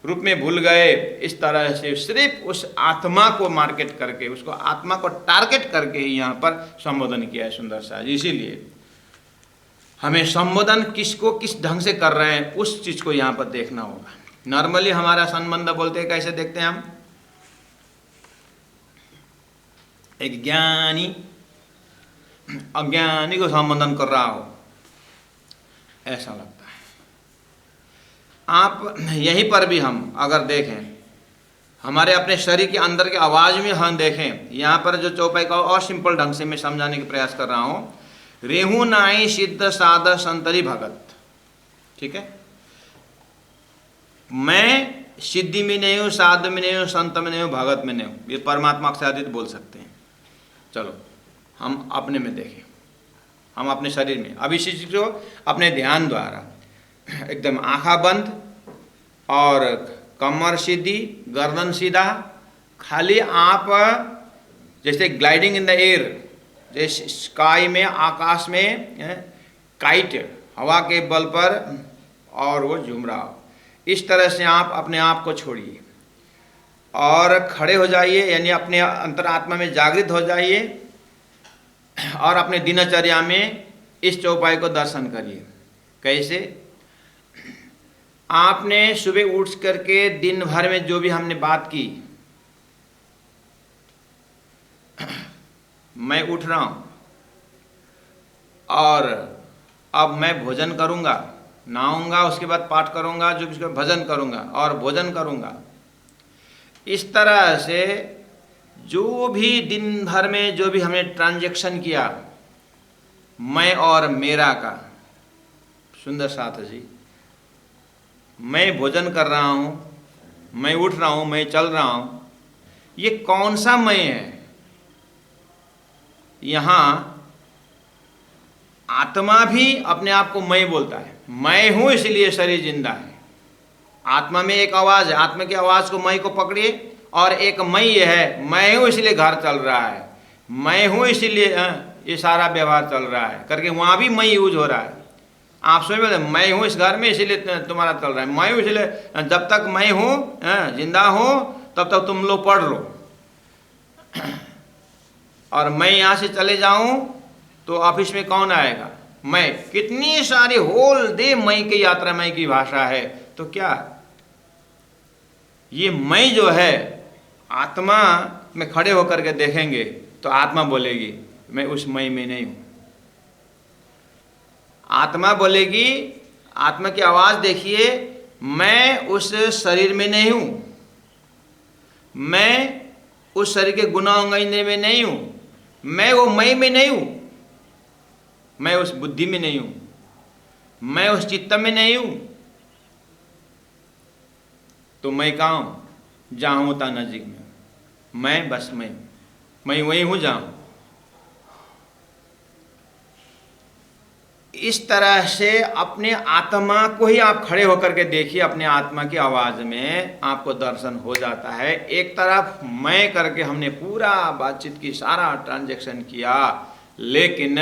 रूप में भूल गए। इस तरह से सिर्फ उस आत्मा को मार्केट करके, उसको आत्मा को टारगेट करके ही यहाँ पर संबोधन किया है सुंदर सा। इसीलिए हमें संबोधन किसको किस ढंग से कर रहे हैं उस चीज को यहाँ पर देखना होगा। नॉर्मली हमारा संबंध बोलते हैं, कैसे देखते हैं हम? एक ज्ञानी अज्ञानी को संबोधन कर रहा हो, ऐसा लगता है। आप यहीं पर भी हम अगर देखें, हमारे अपने शरीर के अंदर के आवाज़ में हम देखें, यहाँ पर जो चौपाई का और सिंपल ढंग से मैं समझाने का प्रयास कर रहा हूँ। रेहू नाई सिद्ध साध संतरी भगत, ठीक है? मैं सिद्धि में नहीं हूँ, साध में नहीं हूँ, संत में नहीं हूँ, भगत में नहीं हूँ। ये परमात्मा के साथ बोल सकते हैं। चलो हम अपने में देखें, हम अपने शरीर में अभी चीज को अपने ध्यान द्वारा एकदम आँखा बंद और कमर सीधी, गर्दन सीधा, खाली आप जैसे ग्लाइडिंग इन द एयर, जैसे स्काई में, आकाश में काइट हवा के बल पर और वो झूम रहा हो, इस तरह से आप अपने आप को छोड़िए और खड़े हो जाइए, यानी अपने अंतरात्मा में जागृत हो जाइए और अपने दिनचर्या में इस चौपाई को दर्शन करिए। कैसे? आपने सुबह उठ करके दिन भर में जो भी हमने बात की, मैं उठ रहा हूँ और अब मैं भोजन करूँगा, नहाऊंगा, उसके बाद पाठ करूँगा, जो भी भजन करूँगा और भोजन करूँगा। इस तरह से जो भी दिन भर में जो भी हमने ट्रांजैक्शन किया, मैं और मेरा का, सुंदर साथ जी, मैं भोजन कर रहा हूँ, मैं उठ रहा हूँ, मैं चल रहा हूँ, ये कौन सा मैं है? यहाँ आत्मा भी अपने आप को मैं बोलता है, मैं हूँ इसलिए शरीर जिंदा है। आत्मा में एक आवाज़ है, आत्मा की आवाज़ को मैं को पकड़िए, और एक मैं ये है, मैं हूँ इसलिए घर चल रहा है, मैं हूँ इसलिए ये सारा व्यवहार चल रहा है करके वहाँ भी मैं यूज हो रहा है। आप सोच बोले मैं हूँ इस घर में इसलिए तुम्हारा चल रहा है, मैं हूँ इसलिए, जब तक मैं हूँ जिंदा हूँ तब तक तुम लोग पढ़ लो, और मैं यहाँ से चले जाऊँ तो ऑफिस में कौन आएगा? मैं। कितनी सारी होल डे मैं की यात्रा, मैं की भाषा है। तो क्या ये मैं जो है आत्मा में खड़े होकर के देखेंगे तो आत्मा बोलेगी मैं उस मैं में नहीं हूं। आत्मा बोलेगी, आत्मा की आवाज देखिए, मैं उस शरीर में नहीं हूं, मैं उस शरीर के गुना अंग इंद्रिय में नहीं हूं, मैं वो मैं में नहीं हूं, मैं उस बुद्धि में नहीं हूं, मैं उस चित्त में नहीं हूं। तो मैं कहाँ हूं? जहां होता नजीक में मैं, बस मैं वही हूं जहां। इस तरह से अपने आत्मा को ही आप खड़े होकर के देखिए, अपने आत्मा की आवाज में आपको दर्शन हो जाता है। एक तरफ मैं करके हमने पूरा बातचीत की, सारा ट्रांजैक्शन किया, लेकिन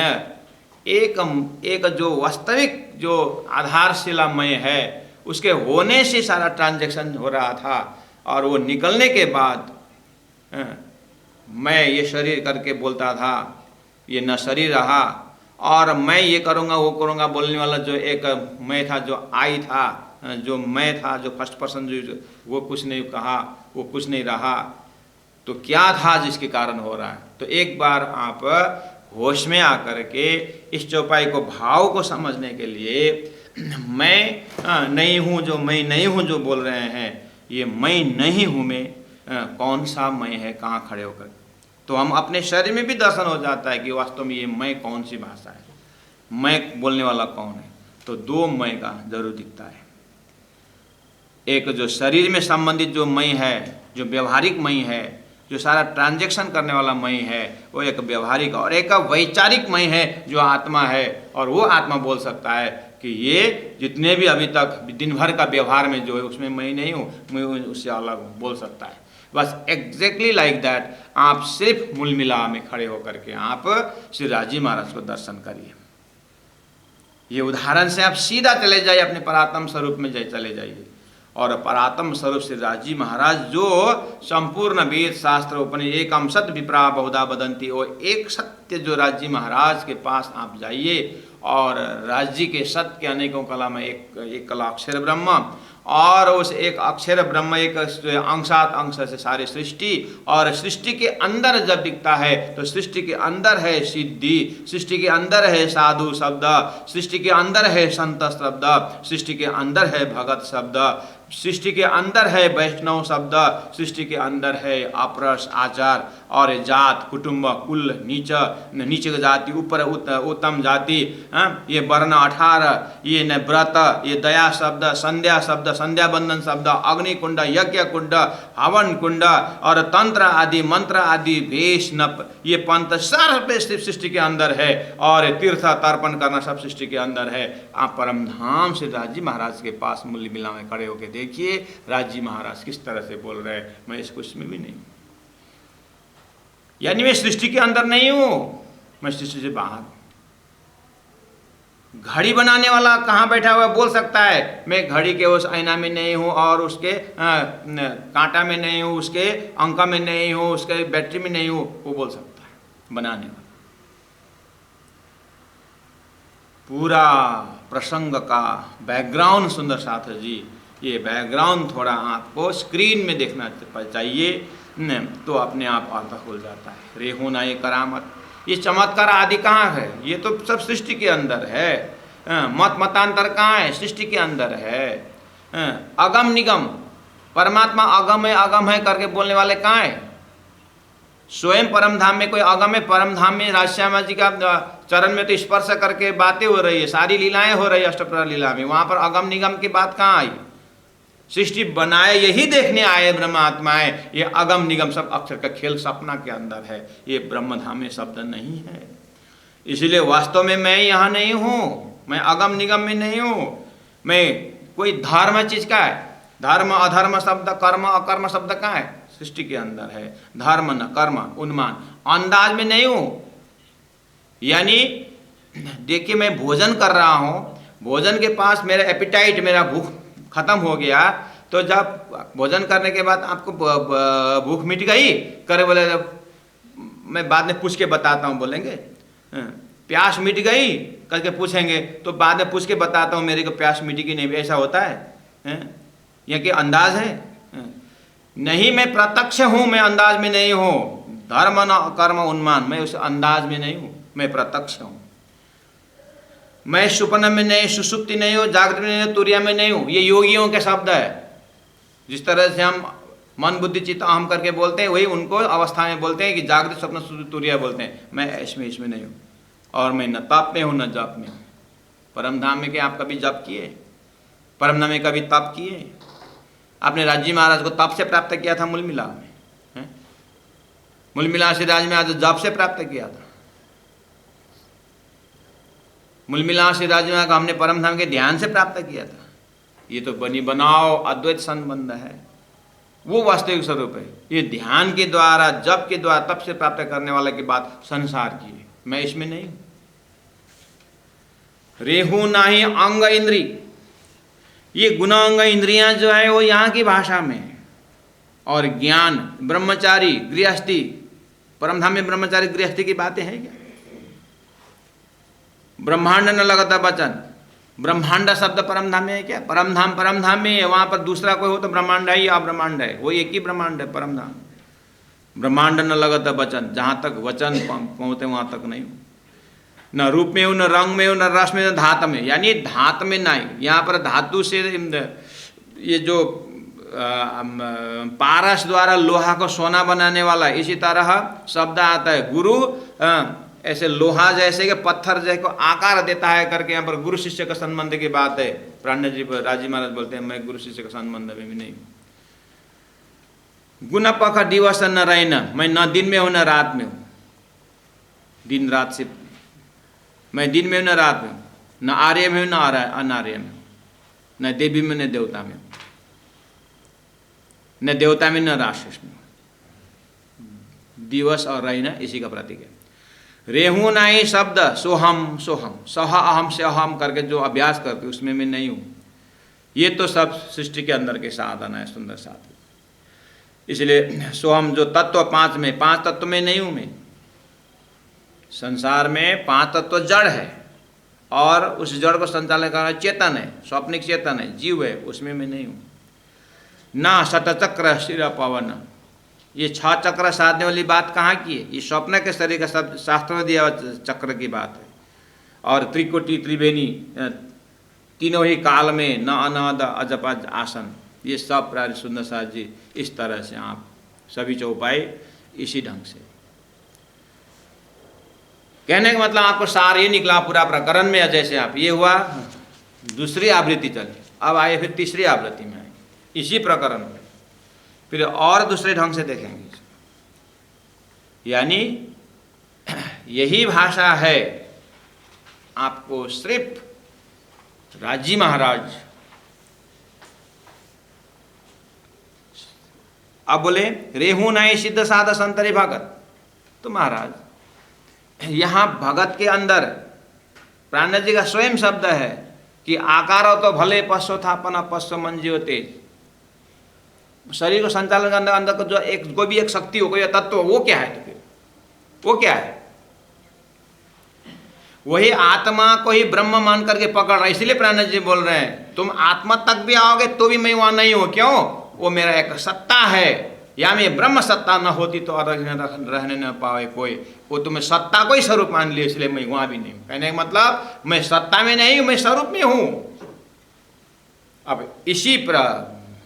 एक जो वास्तविक जो आधारशिला मैं है उसके होने से सारा ट्रांजैक्शन हो रहा था, और वो निकलने के बाद मैं ये शरीर करके बोलता था, ये न शरीर रहा, और मैं ये करूँगा वो करूँगा बोलने वाला जो एक मैं था, जो आई था, जो मैं था, जो फर्स्ट पर्सन, जो वो कुछ नहीं कहा, वो कुछ नहीं रहा। तो क्या था जिसके कारण हो रहा है? तो एक बार आप होश में आकर के इस चौपाई को, भाव को समझने के लिए, मैं नहीं हूँ, जो मैं नहीं हूँ जो बोल रहे हैं, ये मैं नहीं हूँ में कौन सा मैं है, कहाँ खड़े होकर, तो हम अपने शरीर में भी दर्शन हो जाता है कि वास्तव में ये मैं कौन सी भाषा है, मैं बोलने वाला कौन है। तो दो मैं का जरूर दिखता है, एक जो शरीर में संबंधित जो मैं है, जो व्यवहारिक मैं है, जो सारा ट्रांजैक्शन करने वाला मैं है, वो एक व्यवहारिक, और एक वैचारिक मैं है जो आत्मा है। और वो आत्मा बोल सकता है कि ये जितने भी अभी तक दिन भर का व्यवहार में जो है उसमें मैं नहीं हूँ, मैं उससे अलग हूँ, बोल सकता है। बस एग्जैक्टली लाइक दैट आप सिर्फ मूल मिला में खड़े होकर के आप श्री राजी महाराज को दर्शन करिए। ये उदाहरण से आप सीधा चले जाइए, अपने परात्म स्वरूप में चले जाइए, और परात्म स्वरूप श्री राजी महाराज जो संपूर्ण वेद शास्त्र उपनिषद एकम सत्य विप्रा बहुधा बदंती, वो एक सत्य जो राजी महाराज के पास आप जाइए, और राजी के सत्य के अनेकों कला में एक कला अक्षर ब्रह्म, और उस एक अक्षर ब्रह्म एक अंशात अंश से सारी सृष्टि, और सृष्टि के अंदर जब दिखता है तो सृष्टि के अंदर है सिद्धि, सृष्टि के अंदर है साधु शब्द, सृष्टि के अंदर है संत शब्द, सृष्टि के अंदर है भगत शब्द, सृष्टि के अंदर है वैष्णव शब्द, सृष्टि के अंदर है अपरस आचार, और जात कुटुंब कुल नीचे जाति ऊपर उत्तम जाति, ये वर्ण 18, ये न व्रत, ये दया शब्द, संध्या शब्द, संध्या बंधन शब्द, अग्नि कुंड, यज्ञ कुंड, हवन कुंड, और तंत्र आदि मंत्र आदि भेष नप, ये पंथ सब सृष्टि के अंदर है, और तीर्थ तर्पण करना सब सृष्टि के अंदर है। आप परम धाम से राजी महाराज के पास मूल्य मिला में खड़े होकर देखिए राजी महाराज किस तरह से बोल रहे हैं, मैं इस कुछ में भी नहीं हूं, यानी मैं सृष्टि के अंदर नहीं हूं, मैं सृष्टि से बाहर हूं। घड़ी बनाने वाला कहाँ बैठा हुआ बोल सकता है मैं घड़ी के उस आईना में नहीं हूँ, और उसके कांटा में नहीं हूँ, उसके अंक में नहीं हूँ, उसके बैटरी में नहीं हूँ, वो बोल सकता है बनाने वाला। पूरा प्रसंग का बैकग्राउंड सुंदर साथ जी, ये बैकग्राउंड थोड़ा आपको स्क्रीन में देखना चाहिए, तो अपने आप आता खुल जाता है। रे होना ये करामत, ये चमत्कार आदि कहाँ है? ये तो सब सृष्टि के अंदर है। मत मतांतर कहाँ है? सृष्टि के अंदर है। अगम निगम, परमात्मा अगम है करके बोलने वाले कहाँ है? स्वयं परम धाम में कोई अगम है? परम धाम में राजश्यामा जी का चरण में तो स्पर्श करके बातें हो रही है, सारी लीलाएं हो रही है अष्टप्रहर लीला में, वहां पर अगम निगम की बात कहाँ आई? सृष्टि बनाए यही देखने आए ब्रह्मात्माएं, ये अगम निगम सब अक्षर का खेल सपना के अंदर है, ये ब्रह्म धाम में शब्द नहीं है। इसलिए वास्तव में मैं यहाँ नहीं हूँ, मैं अगम निगम में नहीं हूँ। मैं कोई धर्म चीज का है, धर्म अधर्म शब्द, कर्म अकर्म शब्द कहाँ है? सृष्टि के अंदर है। धर्म न कर्म उन्मान अंदाज में नहीं हूँ। यानी देखिए मैं भोजन कर रहा हूँ, भोजन के पास मेरा एपिटाइट, मेरा भूख खत्म हो गया, तो जब भोजन करने के बाद आपको भूख मिट गई करे बोले, मैं बाद में पूछ के बताता हूँ बोलेंगे। प्यास मिट गई करके पूछेंगे तो बाद में पूछ के बताता हूँ मेरे को प्यास मिटी कि नहीं, ऐसा होता है? यह कि अंदाज है नहीं, मैं प्रत्यक्ष हूँ, मैं अंदाज में नहीं हूँ। धर्म न कर्म उन्मान, मैं उस अंदाज में नहीं हूँ, मैं प्रत्यक्ष हूँ। मैं सुपन में नहीं, सुसुप्ति नहीं हूँ, जागृत में नहीं हूँ, तुरिया में नहीं हूँ। ये योगियों के शब्द है। जिस तरह से हम मन बुद्धि चित्त अहम करके बोलते हैं, वही उनको अवस्था में बोलते हैं कि जागृत स्वप्न सुषुप्ति तुरिया बोलते हैं। मैं इसमें नहीं हूँ, और मैं न तप में हूँ न जप में हूँ। परम धाम में क्या आप कभी जप किए? परम धाम में कभी तप किए? आपने राजी महाराज को तप से प्राप्त किया था मूल मिला में, मूल मिला से राज में आज जप से प्राप्त किया था। मूल मिला से राज में हमने परम धाम के ध्यान से प्राप्त किया था। ये तो बनी बनाओ अद्वैत संबंध है, वो वास्तविक स्वरूप है। ये ध्यान के द्वारा, जप के द्वारा, तप से प्राप्त करने वाले की बात संसार की है। मैं इसमें नहीं हूं। रेहू नाही अंग इंद्री, ये गुण अंग इंद्रियां जो है वो यहाँ की भाषा में है। और ज्ञान, ब्रह्मचारी, गृहस्थी, परमधाम में ब्रह्मचारी गृहस्थी की बातें हैं क्या? ब्रह्मांड न लगता वचन, ब्रह्मांड शब्द परमधाम में है क्या? परमधाम में है, वहां पर दूसरा कोई हो तो ब्रह्मांड है या ब्रह्मांड है, वो एक ही ब्रह्मांड है परमधाम। ब्रह्मांड न लगता वचन, जहां तक वचन पहुंचते वहां तक नहीं हो। न रूप में हो, न रंग में हो, न रस में, न धात में, यानी धात में नहीं। यहाँ पर धातु से ये जो पारस द्वारा लोहा को सोना बनाने वाला, इसी तरह शब्द आता है गुरु, ऐसे लोहा जैसे कि पत्थर जैसे को आकार देता है करके यहाँ पर गुरु शिष्य का संबंध की बात है। प्राण जी राजी महाराज बोलते हैं मैं गुरु शिष्य का संबंध में भी नहीं हूँ। गुण पख दिवस न रहना, मैं न दिन में हूँ न रात में हूँ। दिन रात से मैं दिन में हूँ न रात में हूँ, न आर्य में हूँ न अनार्य में हूँ, न देवी में न देवता में हूँ, न देवता में न राक्षस में। दिवस और रहना इसी का प्रतीक है। रेहू नाई शब्द सोहम सोहम, सह अहम से अहम करके जो अभ्यास करते उसमें मैं नहीं हूँ। ये तो सब सृष्टि के अंदर के साधन है, सुंदर साधन। इसलिए सोहम जो तत्व पांच में, पांच तत्व में नहीं हूँ मैं। संसार में पांच तत्व जड़ है और उस जड़ को संचालन करना चेतन है, स्वप्निक चेतन है, जीव है, उसमें मैं नहीं हूँ। ना शतचक्र शिर पवन, ये 6 चक्र साधने वाली बात कहाँ की है? ये स्वप्न के शरीर का सब शास्त्र में दिया चक्र की बात है। और त्रिकोटि त्रिवेणी, तीनों ही काल में न अनाद अजपज आसन, ये सब प्राय सुंदर साथ जी इस तरह से आप सभी चौपाई इसी ढंग से कहने का मतलब आपको सार ये निकला पूरा प्रकरण में। जैसे आप ये हुआ दूसरी आवृत्ति चली, अब आए फिर तीसरी आवृत्ति में आए इसी प्रकरण में, फिर और दूसरे ढंग से देखेंगे। यानी यही भाषा है आपको सिर्फ राजी महाराज। अब बोले रेहू नाई सिद्ध साध संतरे भगत, तो महाराज यहाँ भगत के अंदर प्राण जी का स्वयं शब्द है कि आकारो तो भले पश्चो था अपना पश्चो मंजियो तेज। शरीर को संचालन करने के अंदर को जो एक कोई भी एक शक्ति हो, कोई तत्व हो, वो क्या है? तो फिर वो क्या है? वही आत्मा को ही ब्रह्म मान करके पकड़ रहा है। इसलिए प्राण जी बोल रहे हैं तुम आत्मा तक भी आओगे तो भी मैं वहां नहीं हूं। क्यों? वो मेरा एक सत्ता है, या मैं ब्रह्म सत्ता न होती तो रहने न पाए कोई। वो तुम्हें सत्ता को ही स्वरूप मान लिया, इसलिए मैं वहां भी नहीं हूं। कहने का मतलब मैं सत्ता में नहीं हूं, मैं स्वरूप में हूं। अब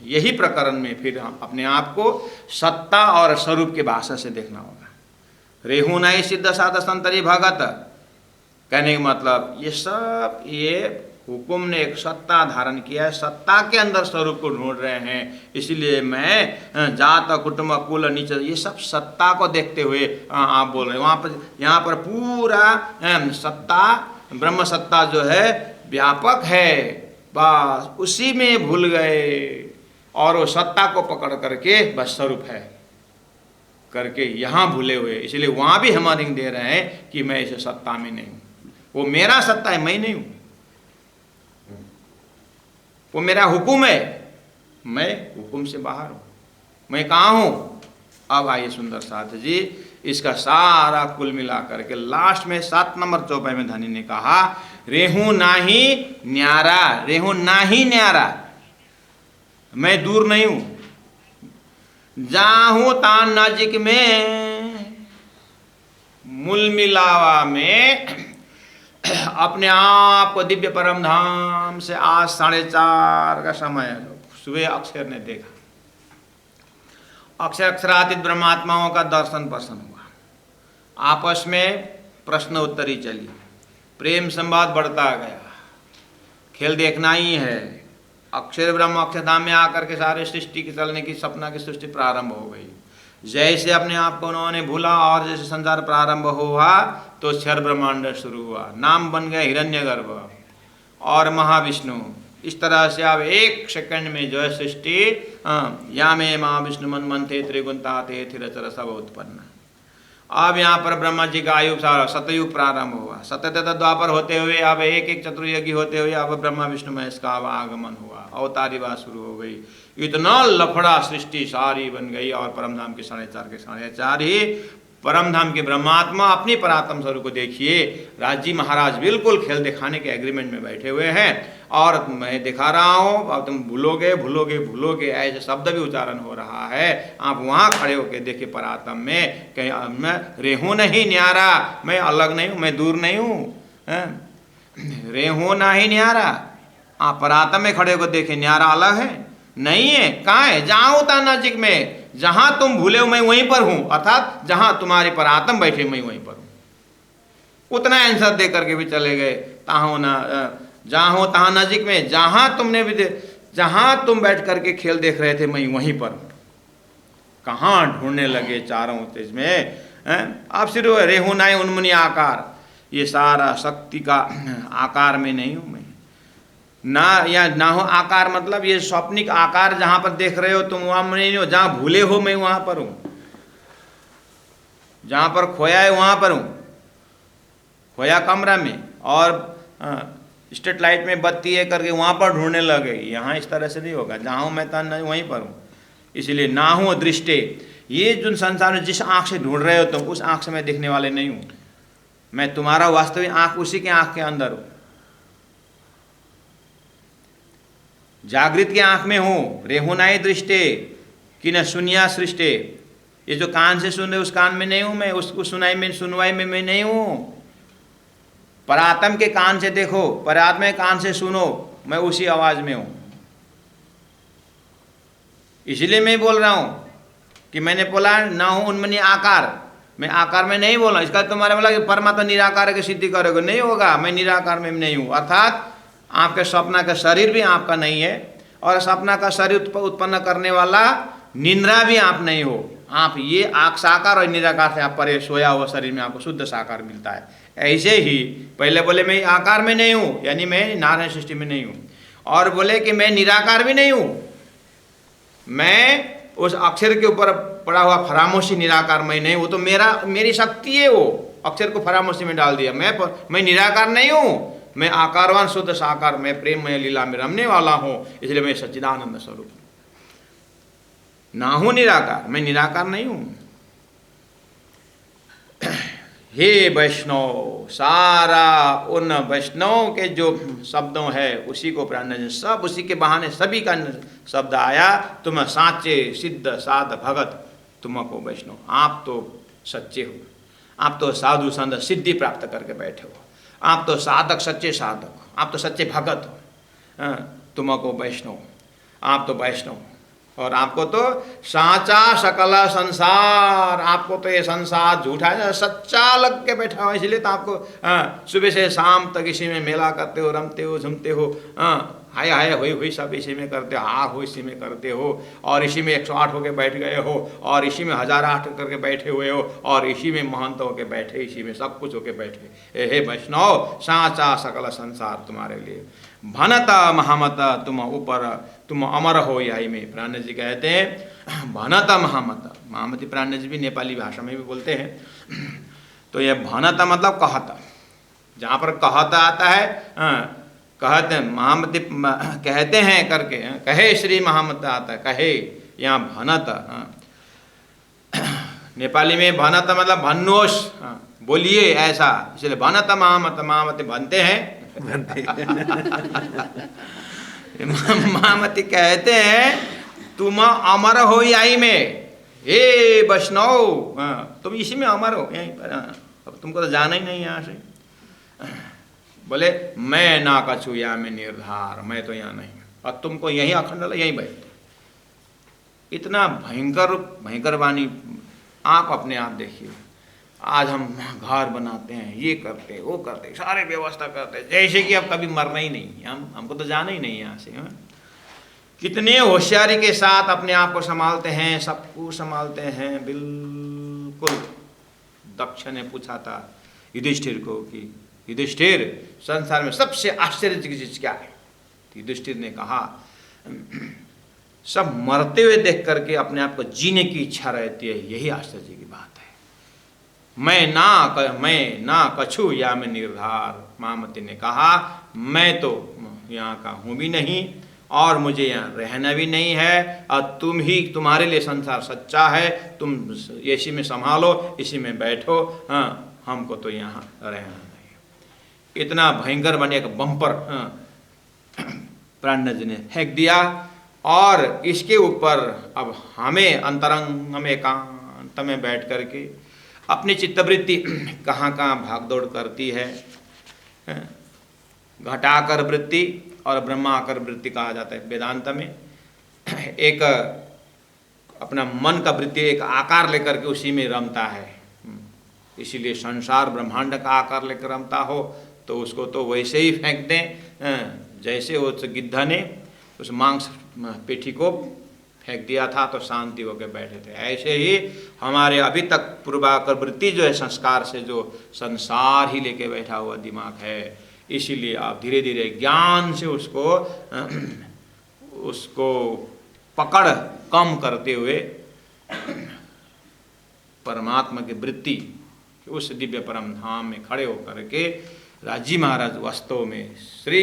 यही प्रकरण में फिर हम अपने आप को सत्ता और स्वरूप के भाषा से देखना होगा। रेहू नाई सिद्ध साध संतरी भगत, कहने का मतलब ये सब ये हुकुम ने एक सत्ता धारण किया है, सत्ता के अंदर स्वरूप को ढूंढ रहे हैं। इसलिए मैं जात कुटुंब कुल नीचे, ये सब सत्ता को देखते हुए आप बोल रहे हैं। वहाँ पर यहाँ पर पूरा सत्ता ब्रह्म सत्ता जो है व्यापक है, बस उसी में भूल गए और वो सत्ता को पकड़ करके बस स्वरूप है करके यहाँ भूले हुए। इसलिए वहाँ भी हम रिंग दे रहे हैं कि मैं इस सत्ता में नहीं हूँ, वो मेरा सत्ता है, मैं नहीं हूँ। वो मेरा हुकुम है, मैं हुकुम से बाहर हूँ। मैं कहाँ हूँ? अब आइए सुंदर साथ जी इसका सारा कुल मिला करके लास्ट में 7 नंबर चौपाई में धनी ने कहा रेहू नाही न्यारा, रेहू नाही न्यारा, मैं दूर नहीं हूँ, जहाँ हूँ ता नजीक में, मूल मिलावा में अपने आप को दिव्य परम धाम से आज 4:30 का समय सुबह अक्षर ने देखा। अक्षर अक्षरातीत ब्रह्मात्माओं का दर्शन प्रसन्न हुआ। आपस में प्रश्न उत्तरी चली, प्रेम संवाद बढ़ता गया। खेल देखना ही है। अक्षर ब्रह्म अक्षरधाम में आकर के सारे सृष्टि की चलने की सपना की सृष्टि प्रारंभ हो गई। जैसे अपने आप को उन्होंने भूला और जैसे संसार प्रारंभ हुआ तो क्षर ब्रह्मांड शुरू हुआ। नाम बन गया हिरण्यगर्भ और महाविष्णु। इस तरह से अब 1 सेकंड में जो है सृष्टि या में महाविष्णु मन मंथे त्रिगुणता थे थिरचर सब उत्पन्न। अब यहाँ पर ब्रह्मा जी का आयु सतयुग प्रारंभ हुआ। सतयुग द्वापर होते हुए अब एक चतुर्युगी होते हुए अब ब्रह्मा विष्णु महेश का आगमन हुआ। अवतारी बात शुरू हो गई। इतना लफड़ा सृष्टि सारी बन गई और परमधाम के 4:30 के 4:30 ही परमधाम के ब्रह्मात्मा अपनी परात्म स्वरूप को देखिए। राजी महाराज बिल्कुल खेल दिखाने के एग्रीमेंट में बैठे हुए हैं और मैं दिखा रहा हूँ, अब तुम भूलोगे भूलोगे भूलोगे ऐसे शब्द भी उच्चारण हो रहा है। आप वहाँ खड़े होकर देखिए परात्म में, कहीं मैं रेहू नहीं न्यारा, मैं अलग नहीं हूँ, मैं दूर नहीं हूँ, रेहू ना ही न्यारा। आप परात्म में खड़े होकर देखे, न्यारा अलग है नहीं है, कहाँ है? जाऊँ ता नजीक में, जहां तुम भूले हो मैं वहीं पर हूं, अर्थात जहां तुम्हारे परात्म बैठे मैं वहीं पर हूं। उतना आंसर दे करके भी चले गए। ताहो ना जहां हो तहां नजीक में, जहां तुमने भी जहां तुम बैठ करके खेल देख रहे थे मैं वहीं पर हूं। कहाँ ढूंढने लगे चारों तेज में। अब शुरू है रेहू नाय उन्मुनि आकार। ये सारा शक्ति का आकार में नहीं हूं मैं ना, या ना हो आकार मतलब ये स्वप्निक आकार जहां पर देख रहे हो तुम वहां नहीं हो। जहां भूले हो मैं वहां पर हूं, जहां पर खोया है वहां पर हूं। खोया कमरा में और स्ट्रीट लाइट में बत्ती है करके वहां पर ढूंढने लगे। यहाँ इस तरह से नहीं होगा। जहां हूं मैं तन वहीं पर हूं। इसलिए ना हूं दृष्टि, ये जो संसार में जिस आंख से ढूंढ रहे हो तुम उस आंख से मैं देखने वाले नहीं हूं। मैं तुम्हारा वास्तविक आंख उसी के आंख के अंदर हूं। जागृत की आंख में हूं। रेहुनाई दृष्टि कि न सुनिया सृष्टि। ये जो कान से सुन रहे उस कान में नहीं हूं मैं, उसको सुनवाई में मैं नहीं हूं। परात्म के कान से देखो, परात्म के कान से सुनो, मैं उसी आवाज में हूं। इसलिए मैं बोल रहा हूं कि मैंने बोला ना हूं उन्मनी आकार, मैं आकार में नहीं बोला। इसका तुम्हारे बोला कि परमात्मा निराकार की सिद्धि करोगे, नहीं होगा। मैं निराकार में नहीं हूं, अर्थात आपके सपना का शरीर भी आपका नहीं है और सपना का शरीर उत्पन्न करने वाला निंद्रा भी आप नहीं हो। आप ये आँख साकार और निराकार से आप परे सोया हुआ शरीर में आपको शुद्ध साकार मिलता है। ऐसे ही पहले बोले मैं आकार में नहीं हूँ, यानी मैं नारायण सृष्टि में नहीं हूँ, और बोले कि मैं निराकार भी नहीं हूँ। मैं उस अक्षर के ऊपर पड़ा हुआ फरामोशी निराकार मैं नहीं, वो तो मेरी शक्ति है। वो अक्षर को फरामोशी में डाल दिया। मैं निराकार नहीं हूँ, मैं आकारवान शुद्ध साकार, मैं प्रेममय लीला में रमने वाला हूं। इसलिए मैं सच्चिदानंद स्वरूप ना हूं निराकार, मैं निराकार नहीं हूं। हे वैष्णव, सारा उन वैष्णव के जो शब्दों है उसी को प्राण, सब उसी के बहाने सभी का शब्द आया। तुम साचे सिद्ध साध भगत तुमको वैष्णव। आप तो सच्चे हो, आप तो साधु संत सिद्धि प्राप्त करके बैठे हो, आप तो साधक सच्चे साधक, आप तो सच्चे भगत हो। तुमको वैष्णव, आप तो वैष्णव, और आपको तो साचा सकल संसार, आपको तो ये संसार झूठा है, सच्चा लग के बैठा हो। इसलिए तो आपको सुबह से शाम तक इसी में मेला करते हो, रमते हो, झूमते हो, हाय हाय हुई हुई सब इसी में करते हो, हाँ हो इसी में करते हो, और इसी में 108 होके बैठ गए हो, और इसी में 1008 करके बैठे हुए हो, और इसी में महंत होके बैठे, इसी में सब कुछ होके बैठे। हे वैष्णव, साचा सकल संसार तुम्हारे लिए। भनता महामता, तुम ऊपर, तुम अमर हो। यही में प्राण जी कहते हैं भनता महामता। महामती प्राण जी भी नेपाली भाषा में भी बोलते हैं। तो यह भनता मतलब कहता, जहाँ पर कहता आता है कहते महामती कहते हैं करके, कहे श्री महामत आता है, कहे यहाँ भनत। नेपाली में भनत मतलब भन्नोस, बोलिए ऐसा, इसलिए भनत महामत। महामती बनते हैं महामती कहते हैं तुम अमर हो यही में, हे वैष्णव, तुम इसी में अमर हो, यहीं पर। अब तुमको तो जाना ही नहीं यहाँ से। बोले मैं ना कछु या में निर्धार, मैं तो यहाँ नहीं, और तुमको यहीं अखंड यहीं बैठ। इतना भयंकर भयंकर वाणी। आप अपने आप देखिए, आज हम घर बनाते हैं, ये करते हैं, वो करते हैं, सारे व्यवस्था करते हैं, जैसे कि अब कभी मरना ही नहीं, हमको तो जाना ही नहीं यहाँ से। कितने होशियारी के साथ अपने आप को संभालते हैं, सबको संभालते हैं बिल्कुल। दक्ष ने पूछा था युधिष्ठिर को कि युधिष्ठिर, संसार में सबसे आश्चर्य की चीज क्या है? युधिष्ठिर ने कहा सब मरते हुए देख करके अपने आप को जीने की इच्छा रहती है, यही आश्चर्य की बात है। मैं ना कछु या में निर्धार। महामती ने कहा मैं तो यहाँ का हूँ भी नहीं और मुझे यहाँ रहना भी नहीं है, और तुम्हारे लिए संसार सच्चा है, तुम इसी में संभालो, इसी में बैठो, हाँ हमको तो यहाँ रहना नहीं। इतना भयंकर बने एक बम्पर प्राणनाथ जी ने फेंक दिया। और इसके ऊपर अब हमें अंतरंग में एकांत में बैठ करके अपनी चित्तवृत्ति कहाँ कहाँ भागदौड़ करती है। घटाकर वृत्ति और ब्रह्माकर वृत्ति कहा जाता है वेदांत में। एक अपना मन का वृत्ति एक आकार लेकर के उसी में रमता है, इसीलिए संसार ब्रह्मांड का आकार लेकर रमता हो तो उसको तो वैसे ही फेंक दें जैसे उस गिद्ध ने उस मांस पेठी को फेंक दिया था तो शांति होकर बैठे थे। ऐसे ही हमारे अभी तक पूर्वाकर वृत्ति जो है संस्कार से जो संसार ही लेके बैठा हुआ दिमाग है, इसीलिए आप धीरे धीरे ज्ञान से उसको पकड़ कम करते हुए परमात्मा की वृत्ति उस दिव्य परम धाम में खड़े होकर के राजी महाराज वास्तव में श्री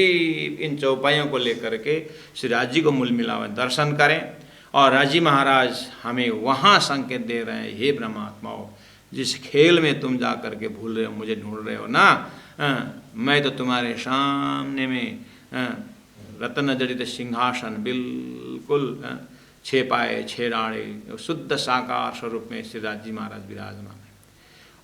इन चौपाइयों को लेकर के श्री राजी को मूल मिलावे दर्शन करें। और राजी महाराज हमें वहाँ संकेत दे रहे हैं, हे ब्रह्मात्माओं, जिस खेल में तुम जा कर के भूल रहे हो, मुझे ढूंढ रहे हो ना, मैं तो तुम्हारे सामने में रत्न जड़ित सिंहासन बिल्कुल 6 पाए 6 डाढ़े शुद्ध साकार स्वरूप में श्री राजी महाराज विराजमान है।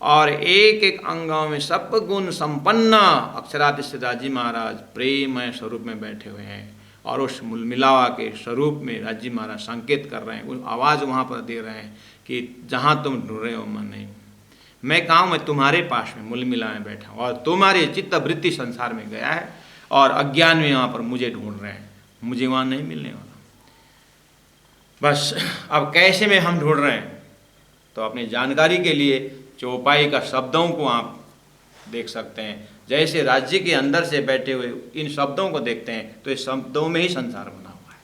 और एक एक अंगों में सब गुण संपन्न अक्षराधि श्री राजी महाराज प्रेममय स्वरूप में बैठे हुए हैं। और उस मुलमिलावा के स्वरूप में राजी महाराज संकेत कर रहे हैं, उस आवाज़ वहाँ पर दे रहे हैं कि जहाँ तुम ढूंढ रहे हो मन नहीं, मैं कहाँ, मैं तुम्हारे पास में मुलमिला में बैठा हूँ और तुम्हारी चित्त वृत्ति संसार में गया है और अज्ञान में वहाँ पर मुझे ढूंढ रहे हैं, मुझे वहाँ नहीं मिलने वाला। बस अब कैसे में हम ढूंढ रहे हैं, तो अपनी जानकारी के लिए चौपाई का शब्दों को आप देख सकते हैं। जैसे राज्य के अंदर से बैठे हुए इन शब्दों को देखते हैं तो इस शब्दों में ही संसार बना हुआ है।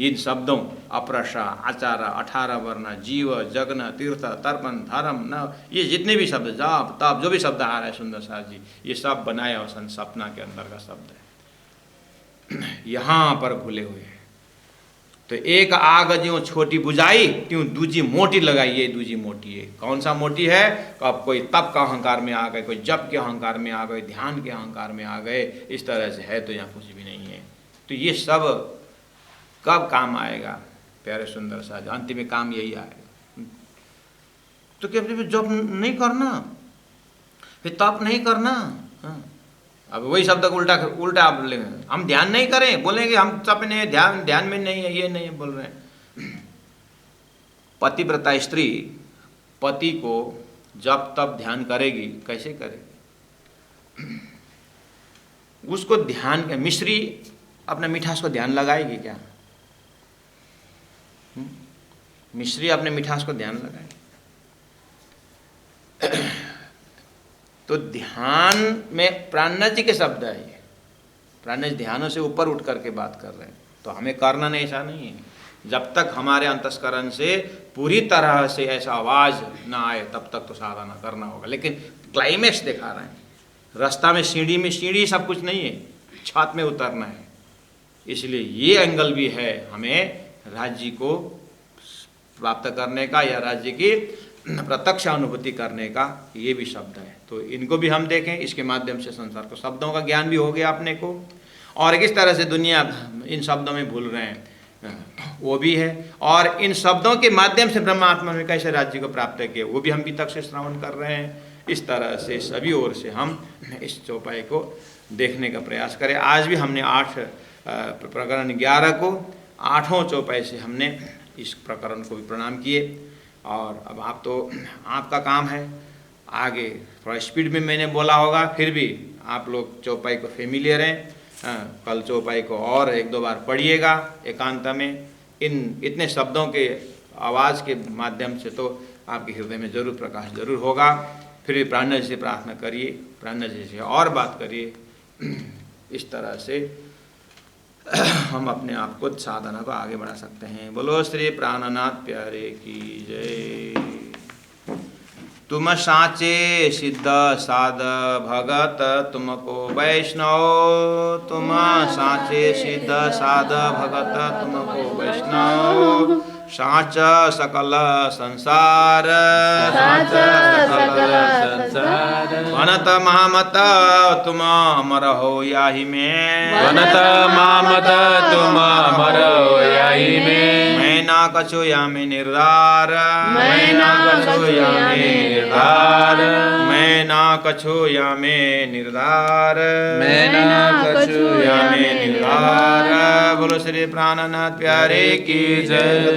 इन शब्दों अप्रशा, आचार, 18 वर्ण, जीव, जगन, तीर्थ, तर्पण, धर्म, न, ये जितने भी शब्द, जाप ताप, जो भी शब्द आ रहा है सुंदर साहब जी, ये सब बनाया हुआ सपना के अंदर का शब्द है। यहाँ पर भूले हुए हैं तो एक आग ज्यों छोटी बुझाई त्यों दूजी मोटी लगाई, ये दूजी मोटी है। कौन सा मोटी है? अब कोई तप का अहंकार में आ गए, कोई जप के अहंकार में आ गए, ध्यान के अहंकार में आ गए, इस तरह से है तो यहाँ कुछ भी नहीं है। तो ये सब कब काम आएगा प्यारे सुंदर सा, अंतिम में काम यही आएगा। तो क्या जप नहीं करना, फिर तप नहीं करना, अब वही शब्द उल्टा आप बोलेंगे, हम ध्यान नहीं करें, बोलेंगे हम तप नहीं, ध्यान में नहीं है, ये नहीं है, बोल रहे हैं। पतिव्रता स्त्री पति को जब तब ध्यान करेगी, कैसे करेगी? उसको ध्यान, मिश्री अपने मिठास को ध्यान लगाएगी क्या? मिश्री अपने मिठास को ध्यान लगाएगी? तो ध्यान में प्राणनाथ जी के शब्द है, ये प्राणनाथ ध्यानों से ऊपर उठ करके बात कर रहे हैं। तो हमें करना नहीं, ऐसा नहीं है। जब तक हमारे अंतस्करण से पूरी तरह से ऐसा आवाज ना आए तब तक तो साधना करना होगा। लेकिन क्लाइमेक्स दिखा रहे हैं, रास्ता में सीढ़ी सब कुछ नहीं है, छत में उतरना है। इसलिए ये एंगल भी है हमें राज्य को प्राप्त करने का या राज्य की प्रत्यक्ष अनुभूति करने का, ये भी शब्द है। तो इनको भी हम देखें, इसके माध्यम से संसार को शब्दों का ज्ञान भी हो गया अपने को, और किस तरह से दुनिया इन शब्दों में भूल रहे हैं वो भी है। और इन शब्दों के माध्यम से ब्रह्मात्मा में कैसे राज्य को प्राप्त किए वो भी हम भी तक से श्रवण कर रहे हैं। इस तरह से सभी ओर से हम इस चौपाई को देखने का प्रयास करें। आज भी हमने 8 प्रकरण 11 को 8वें चौपाई से हमने इस प्रकरण को भी प्रणाम किए। और अब आपका काम है, आगे थोड़ा स्पीड में मैंने बोला होगा, फिर भी आप लोग चौपाई को फेमिलियर हैं। कल चौपाई को और 1-2 बार पढ़िएगा एकांत में। इन इतने शब्दों के आवाज़ के माध्यम से तो आपके हृदय में जरूर प्रकाश जरूर होगा। फिर भी प्रार्थना जी से प्रार्थना करिए, प्रार्थना जी से और बात करिए। इस तरह से हम अपने आप को साधना को आगे बढ़ा सकते हैं। बोलो श्री प्राणनाथ प्यारे की जय। तुम साचे सिद्ध साध भगत तुमको वैष्णव, तुम साचे सिद्ध साध भगत तुमको वैष्णव। साच सकल संसार, साच सकल संसार। बनत महामत तुम अमर हो याही में, बनत मामत तुम अमर हो याही में। मैं ना कछु यामी निर्धार, मैं ना कछु यामी निर्धार। मैं ना कछु यामे निर्धार, मैं ना कछु यामी निर्धार। बोलो श्री प्राणनाथ प्यारे की जय।